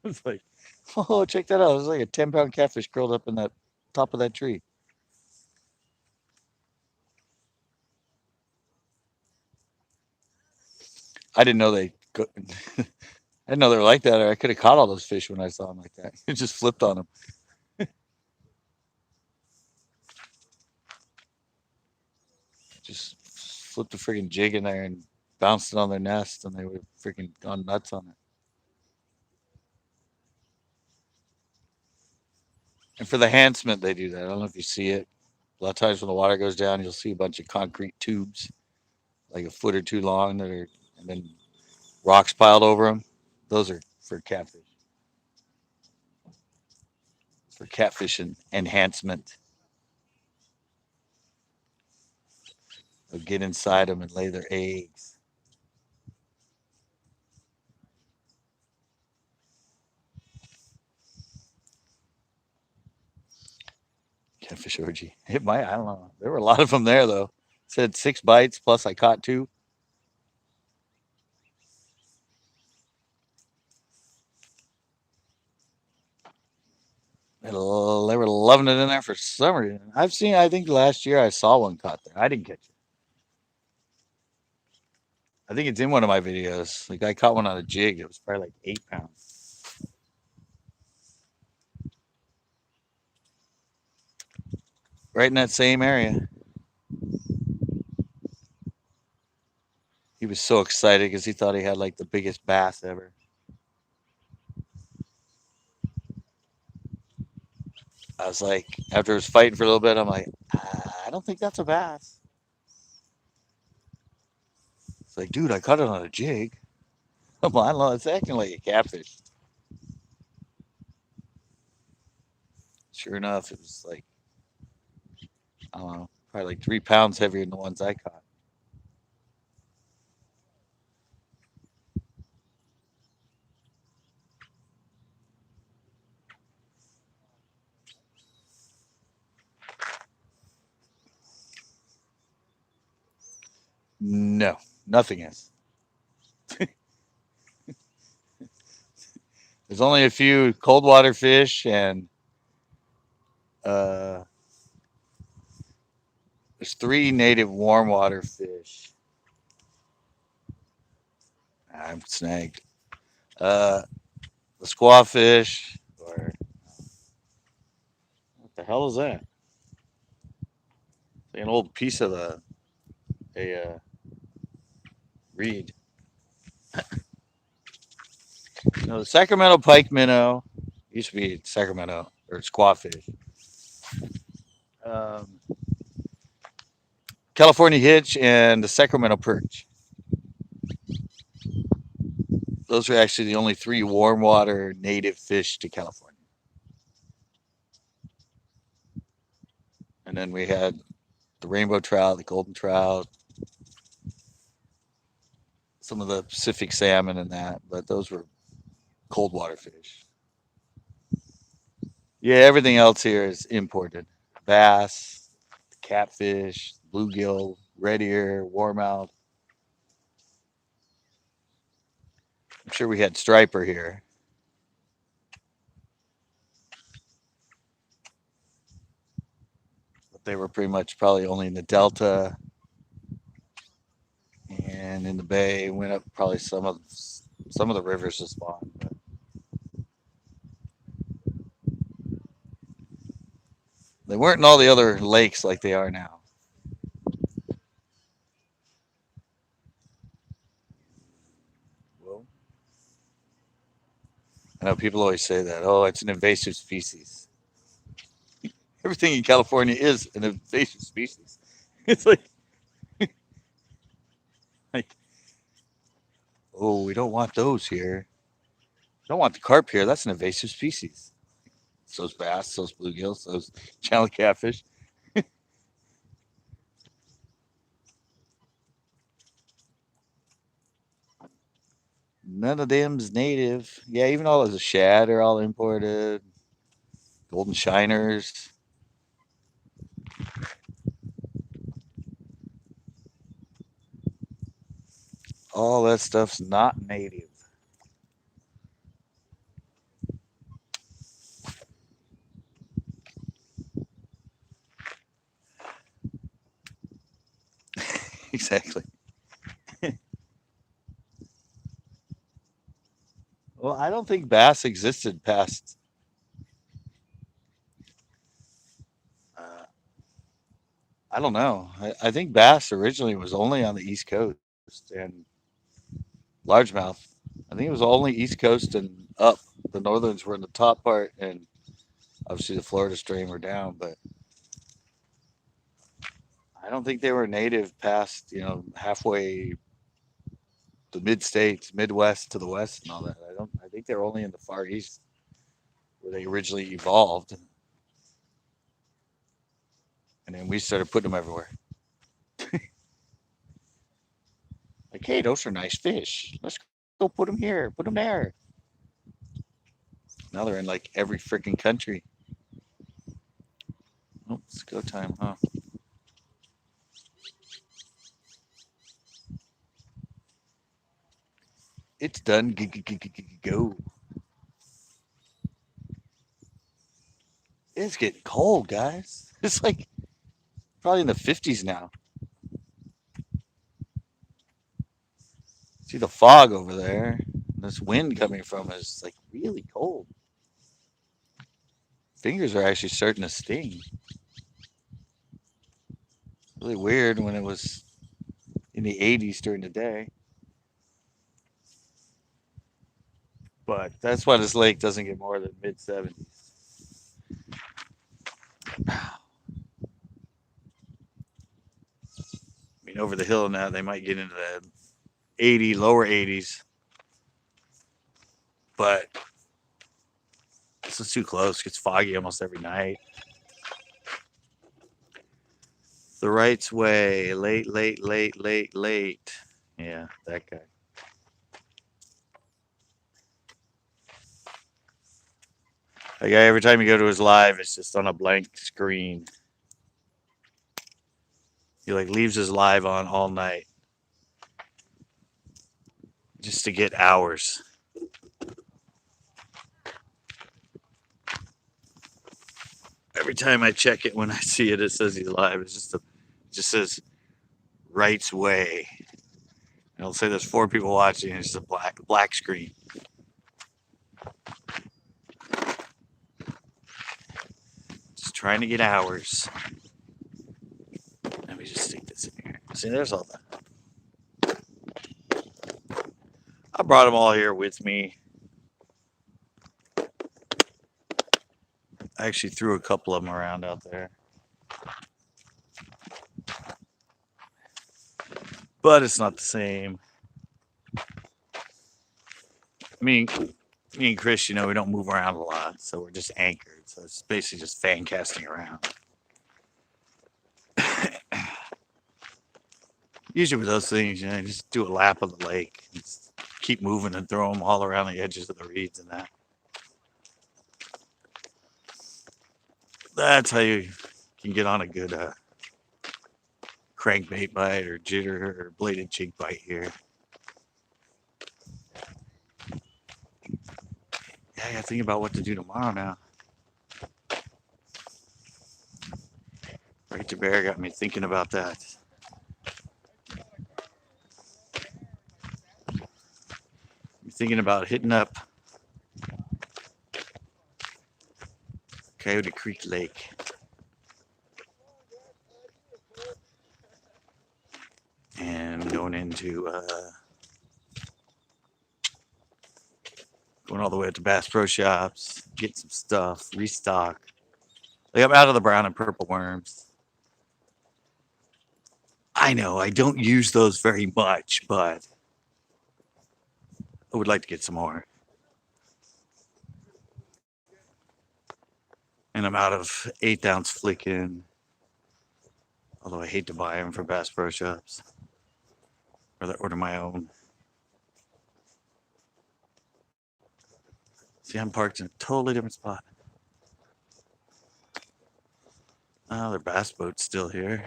It's like, oh, check that out! It's like a 10-pound catfish curled up in that top of that tree. I didn't know they. I didn't know they were like that. Or I could have caught all those fish when I saw them like that. It just flipped on them. Just flipped a freaking jig in there and bounced it on their nest, and they were freaking gone nuts on it. And for the enhancement, they do that. I don't know if you see it. A lot of times when the water goes down, you'll see a bunch of concrete tubes, like a foot or two long, and then rocks piled over them. Those are for catfish. It's for catfish and enhancement. They'll get inside them and lay their eggs. Catfish orgy. It might. I don't know. There were a lot of them there though. It said 6 bites plus I caught 2. They were loving it in there for some reason. I've seen. I think last year I saw one caught there. I didn't catch it. I think it's in one of my videos. Like I caught one on a jig. It was probably like 8 pounds. Right in that same area. He was so excited because he thought he had like the biggest bass ever. I was like, after I was fighting for a little bit, I'm like, I don't think that's a bass. It's like, dude, I caught it on a jig. I'm like, I don't know, it's acting like a catfish. Sure enough, it was like, I don't know, probably like 3 pounds heavier than the ones I caught. No, nothing is. There's only a few cold water fish and uh, there's three native warm water fish. I'm snagged. Uh, the squawfish, or what the hell is that? Like an old piece of a reed. No, the Sacramento pike minnow used to be Sacramento or squawfish. Um, California hitch and the Sacramento perch. Those are actually the only three warm water native fish to California. And then we had the rainbow trout, the golden trout, some of the Pacific salmon and that, but those were cold water fish. Yeah, everything else here is imported. Bass, catfish, bluegill, red ear, warmouth. I'm sure we had striper here, but they were pretty much probably only in the delta and in the bay. Went up probably some of the rivers to spawn. But they weren't in all the other lakes like they are now. Well, I know people always say that. Oh, it's an invasive species. Everything in California is an invasive species. It's like, oh, we don't want those here. We don't want the carp here. That's an invasive species. It's those bass, those bluegills, those channel catfish. None of them's native. Yeah, even all of the shad are all imported. Golden shiners. All that stuff's not native. Exactly. Well, I don't think bass existed past. Uh, I don't know. I think bass originally was only on the East Coast and largemouth. I think it was only East Coast and up. The northerns were in the top part, and obviously the Florida stream were down. But I don't think they were native past halfway the mid states, Midwest to the west and all that. I don't. I think they're only in the Far East where they originally evolved, and then we started putting them everywhere. Like, hey, those are nice fish. Let's go put them here, put them there. Now they're in like every freaking country. Oh, it's go time, huh? It's done. Go. It's getting cold, guys. It's like probably in the 50s now. See the fog over there. This wind coming from it is like really cold. Fingers are actually starting to sting. Really weird when it was in the 80s during the day. But that's why this lake doesn't get more than mid 70s. I mean, over the hill now, they might get into the 80, lower 80s. But this is too close. It gets foggy almost every night. The Right's Way, late, late, late, late, late. Yeah, that guy. That guy, every time you go to his live, it's just on a blank screen. He like leaves his live on all night just to get hours. Every time I check it, when I see it, it says he's live. It just says Wright's Way. It'll say there's 4 people watching. And it's just a black screen. Just trying to get hours. Let me just stick this in here. See, there's all that. I brought them all here with me. I actually threw a couple of them around out there. But it's not the same. Me and Chris, we don't move around a lot, so we're just anchored. So it's basically just fan casting around. Usually with those things, you just do a lap of the lake. Just keep moving and throw them all around the edges of the reeds and that. That's how you can get on a good crankbait bite or jitter or bladed jig bite here. Yeah, I gotta think about what to do tomorrow now. Right to Bear got me thinking about that. I'm thinking about hitting up Coyote Creek Lake. And going into going all the way up to Bass Pro Shops, get some stuff, restock. Like I'm out of the brown and purple worms. I know I don't use those very much, but I would like to get some more. And I'm out of 1/8 ounce flicking. Although I hate to buy them for Bass Pro Shops. Rather order my own. See, I'm parked in a totally different spot. Oh, their bass boat's still here.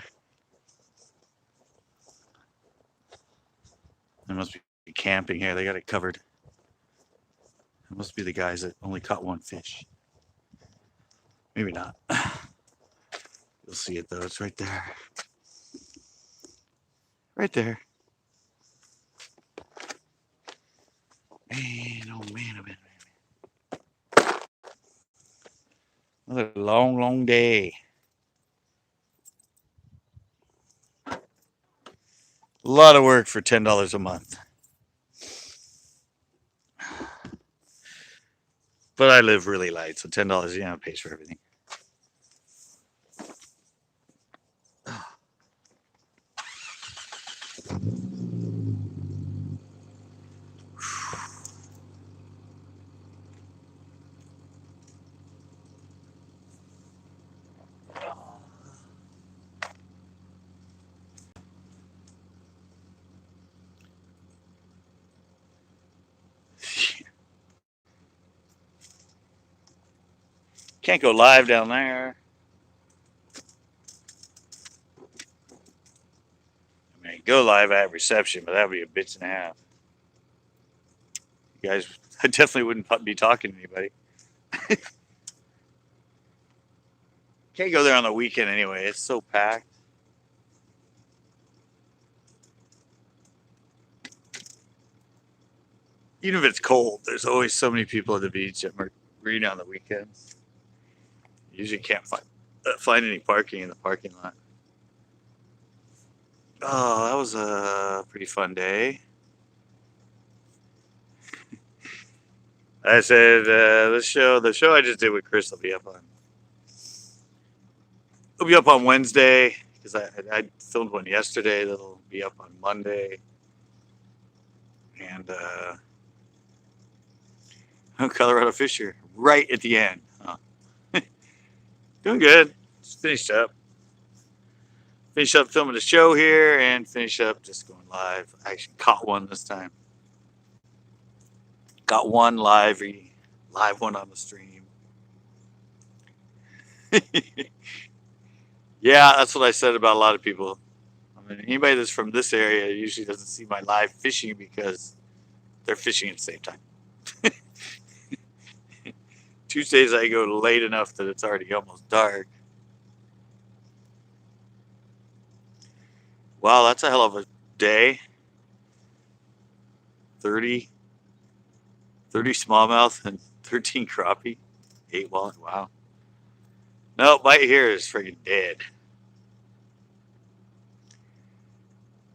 They must be camping here. They got it covered. It must be the guys that only caught 1 fish. Maybe not. You'll see it though. It's right there. Right there. Man, oh man, oh man, oh man. Another long, long day. A lot of work for $10 a month. But I live really light, so $10, pays for everything. Can't go live down there. I mean, go live, I have reception, but that would be a bitch and a half. You guys, I definitely wouldn't be talking to anybody. Can't go there on the weekend anyway. It's so packed. Even if it's cold, there's always so many people at the beach at Marina on the weekends. You usually can't find any parking in the parking lot. Oh, that was a pretty fun day. I said the show I just did with Chris will be up on. It'll be up on Wednesday because I filmed one yesterday. That'll be up on Monday. And Colorado Fisher right at the end. Huh. Doing good. Just finished up. Finish up filming the show here and finish up just going live. I actually caught one this time. Got one live one on the stream. Yeah, that's what I said about a lot of people. I mean, anybody that's from this area usually doesn't see my live fishing because they're fishing at the same time. Tuesdays I go late enough that it's already almost dark. Wow, that's a hell of a day. 30, 30 smallmouth and 13 crappie. 8 walleye. Wow. No, bite here is freaking dead.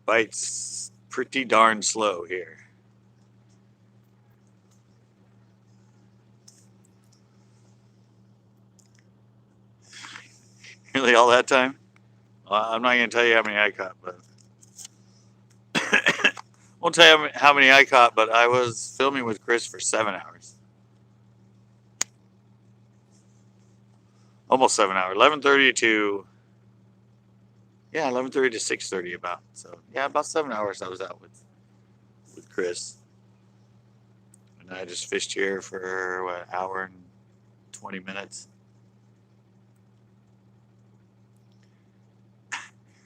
Bite's pretty darn slow here. Really, all that time? Well, I'm not going to tell you how many I caught, but won't tell you how many I caught. But I was filming with Chris for 7 hours, almost 7 hours. 11:30 to 11:30 to 6:30 about. So yeah, about 7 hours I was out with Chris, and I just fished here for what, an hour and 20 minutes.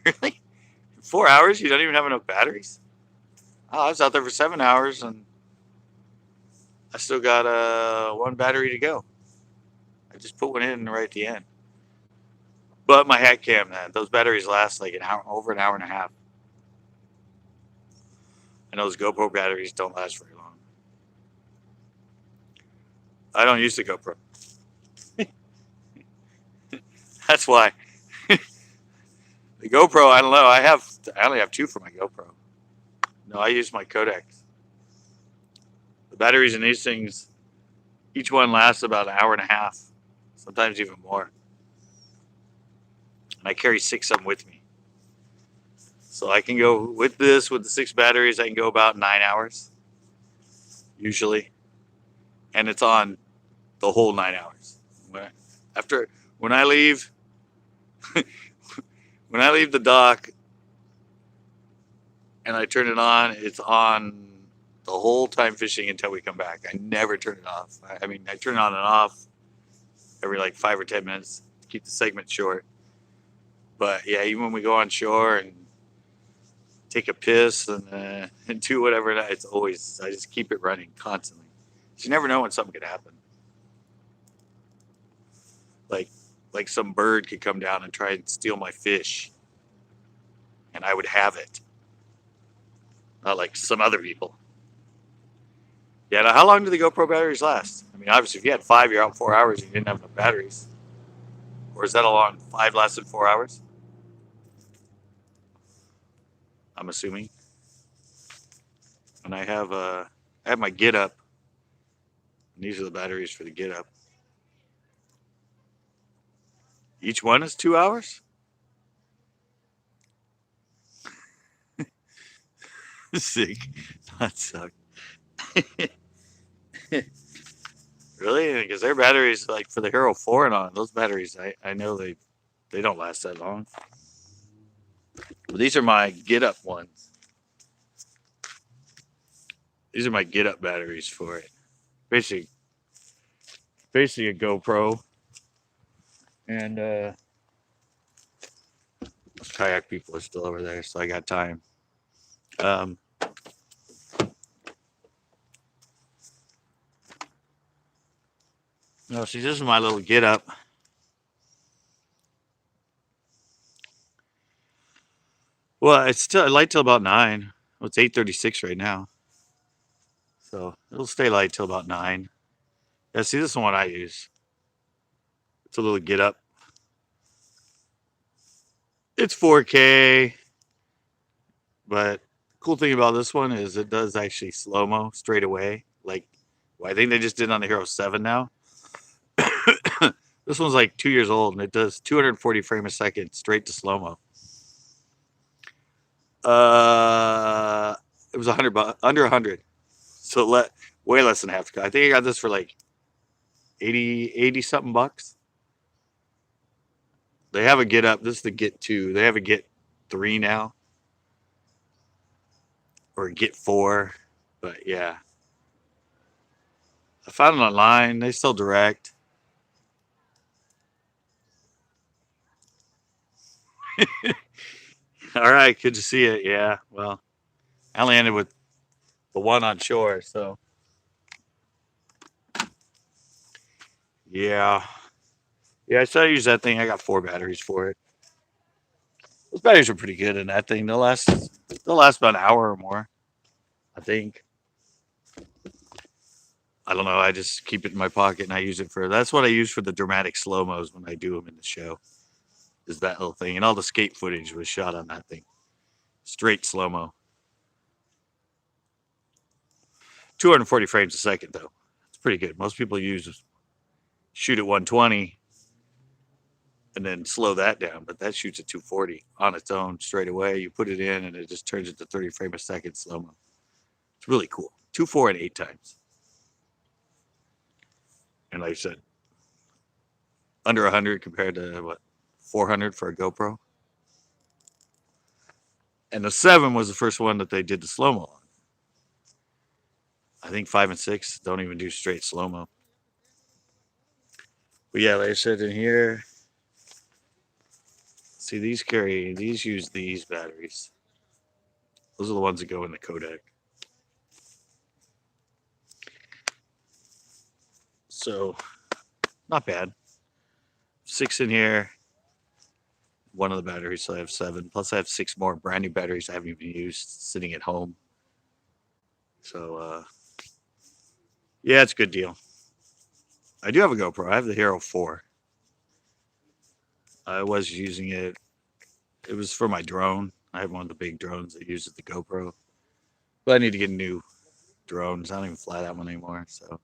Really? 4 hours? You don't even have enough batteries? Oh, I was out there for 7 hours and I still got one battery to go. I just put one in right at the end. But my hat cam, those batteries last like an hour, over an hour and a half. And those GoPro batteries don't last very long. I don't use the GoPro. That's why. The GoPro, I don't know. I only have 2 for my GoPro. No, I use my Codex. The batteries in these things, each one lasts about an hour and a half, sometimes even more. And I carry 6 of them with me. So I can go with this, with the 6 batteries, I can go about 9 hours, usually. And it's on the whole 9 hours. When I leave, when I leave the dock and I turn it on, it's on the whole time fishing until we come back. I never turn it off. I mean, I turn it on and off every like 5 or 10 minutes to keep the segment short. But yeah, even when we go on shore and take a piss and do whatever, it's always, I just keep it running constantly. You never know when something could happen. Like some bird could come down and try and steal my fish, and I would have it. Not like some other people. Yeah, now how long do the GoPro batteries last? I mean, obviously, if you had 5, you're out 4 hours and you didn't have enough batteries. Or is that a long 5 lasted 4 hours? I'm assuming. And I have my Get Up. And these are the batteries for the Get Up. Each one is 2 hours? Sick. That sucked. Really? Because their batteries, like for the Hero 4 and on, those batteries, I know they don't last that long. But these are my Get Up ones. These are my Get Up batteries for it. Basically a GoPro. And those kayak people are still over there, so I got time. No, see, this is my little Get Up. Well, it's still light till about 9. Well, it's 8:36 right now, so it'll stay light till about 9. Yeah, see, this is the one I use. It's a little Get Up. It's 4K, but the cool thing about this one is it does actually slow-mo straight away. Like, well, I think they just did on the Hero 7 now. This one's like 2 years old, and it does 240 frames a second straight to slow-mo. It was $100, under 100, so way less than half. I think I got this for like 80 something bucks. They have a Get Up. This is the Get 2. They have a Get 3 now, or a Get 4. But yeah, I found it online. They sell direct. All right, good to see it. Yeah, well, I only ended with the one on shore, so Yeah. Yeah, I started to use that thing. I got 4 batteries for it. Those batteries are pretty good in that thing. They'll last about an hour or more, I think. I don't know. I just keep it in my pocket and I use it for that's what I use for the dramatic slow mos when I do them in the show. Is that little thing. And all the skate footage was shot on that thing. Straight slow mo. 240 frames a second though. It's pretty good. Most people shoot at 120 and then slow that down, but that shoots at 240 on its own straight away. You put it in and it just turns it to 30 frames a second slow mo. It's really cool. 2, 4, and 8 times. And like I said, under 100 compared to what 400 for a GoPro. And the 7 was the first one that they did the slow mo on. I think 5 and 6 don't even do straight slow mo. But yeah, like I said in here, see these use these batteries. Those are the ones that go in the codec. So not bad. 6 in here. One of the batteries, so I have 7. Plus I have 6 more brand new batteries I haven't even used sitting at home. So yeah, it's a good deal. I do have a GoPro. I have the Hero 4. I was using it. It was for my drone. I have one of the big drones that uses the GoPro. But I need to get new drones. I don't even fly that one anymore. So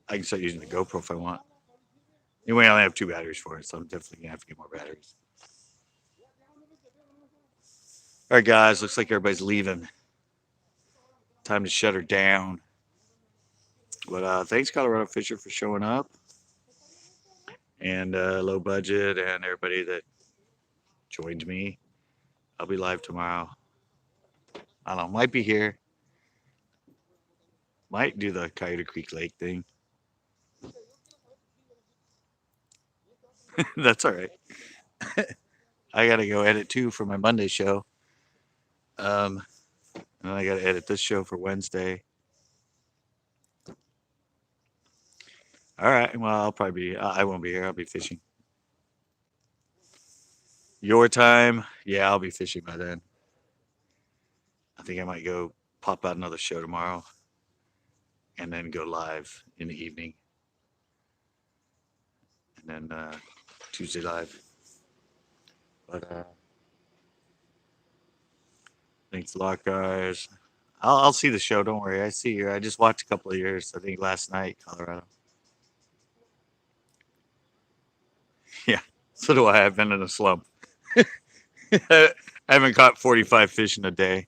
I can start using the GoPro if I want. Anyway, I only have 2 batteries for it, so I'm definitely going to have to get more batteries. All right, guys. Looks like everybody's leaving. Time to shut her down. But thanks, Colorado Fisher, for showing up. And low budget and everybody that joined me. I'll be live tomorrow. I don't know. Might be here. Might do the Coyote Creek Lake thing. That's all right. I got to go edit too for my Monday show. And then I got to edit this show for Wednesday. All right. Well, I'll probably be, I won't be here. I'll be fishing. Your time. Yeah, I'll be fishing by then. I think I might go pop out another show tomorrow and then go live in the evening. And then Tuesday live. But thanks a lot, guys. I'll see the show. Don't worry. I see you. I just watched a couple of yours. I think last night, Colorado. Yeah. So do I. I've been in a slump. I haven't caught 45 fish in a day.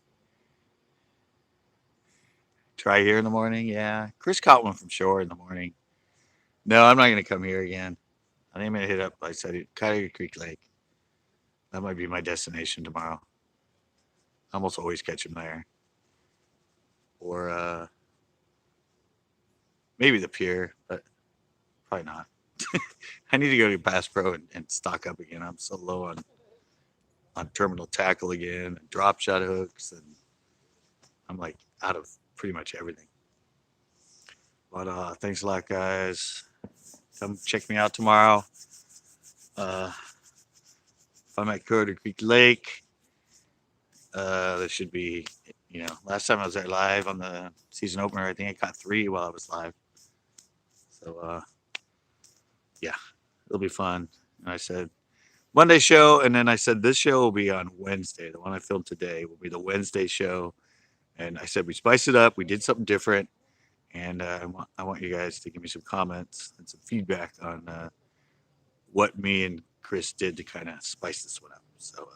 Try here in the morning. Yeah. Chris caught one from shore in the morning. No, I'm not going to come here again. I think I'm going to hit up, like I said, Coyote Creek Lake. That might be my destination tomorrow. I almost always catch them there. Or maybe the pier, but probably not. I need to go to Bass Pro and stock up again. I'm so low on terminal tackle again, and drop shot hooks, and I'm like out of pretty much everything. But thanks a lot, guys. Come check me out tomorrow. If I'm at Coyote Creek Lake, there should be, last time I was there live on the season opener, I think I caught 3 while I was live. So, yeah, it'll be fun. And I said Monday show, and then I said this show will be on Wednesday. The one I filmed today will be the Wednesday show. And I said we spiced it up. We did something different. And I want you guys to give me some comments and some feedback on what me and Chris did to kind of spice this one up. So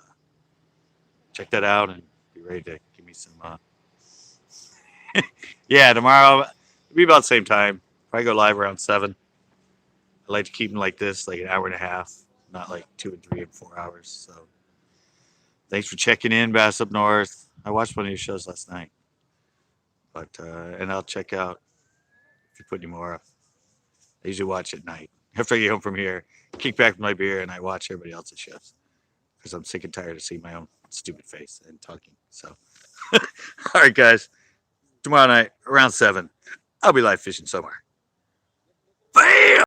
check that out and be ready to give me some. Yeah, tomorrow it'll be about the same time. Probably go live around 7. I like to keep them like this, like an hour and a half, not like 2 and 3 and 4 hours. So thanks for checking in, Bass Up North. I watched one of your shows last night, but and I'll check out if you put any more up. I usually watch at night after I get home from here, kick back with my beer, and I watch everybody else's shows because I'm sick and tired of seeing my own stupid face and talking. So, all right, guys, tomorrow night around 7, I'll be live fishing somewhere. Bam!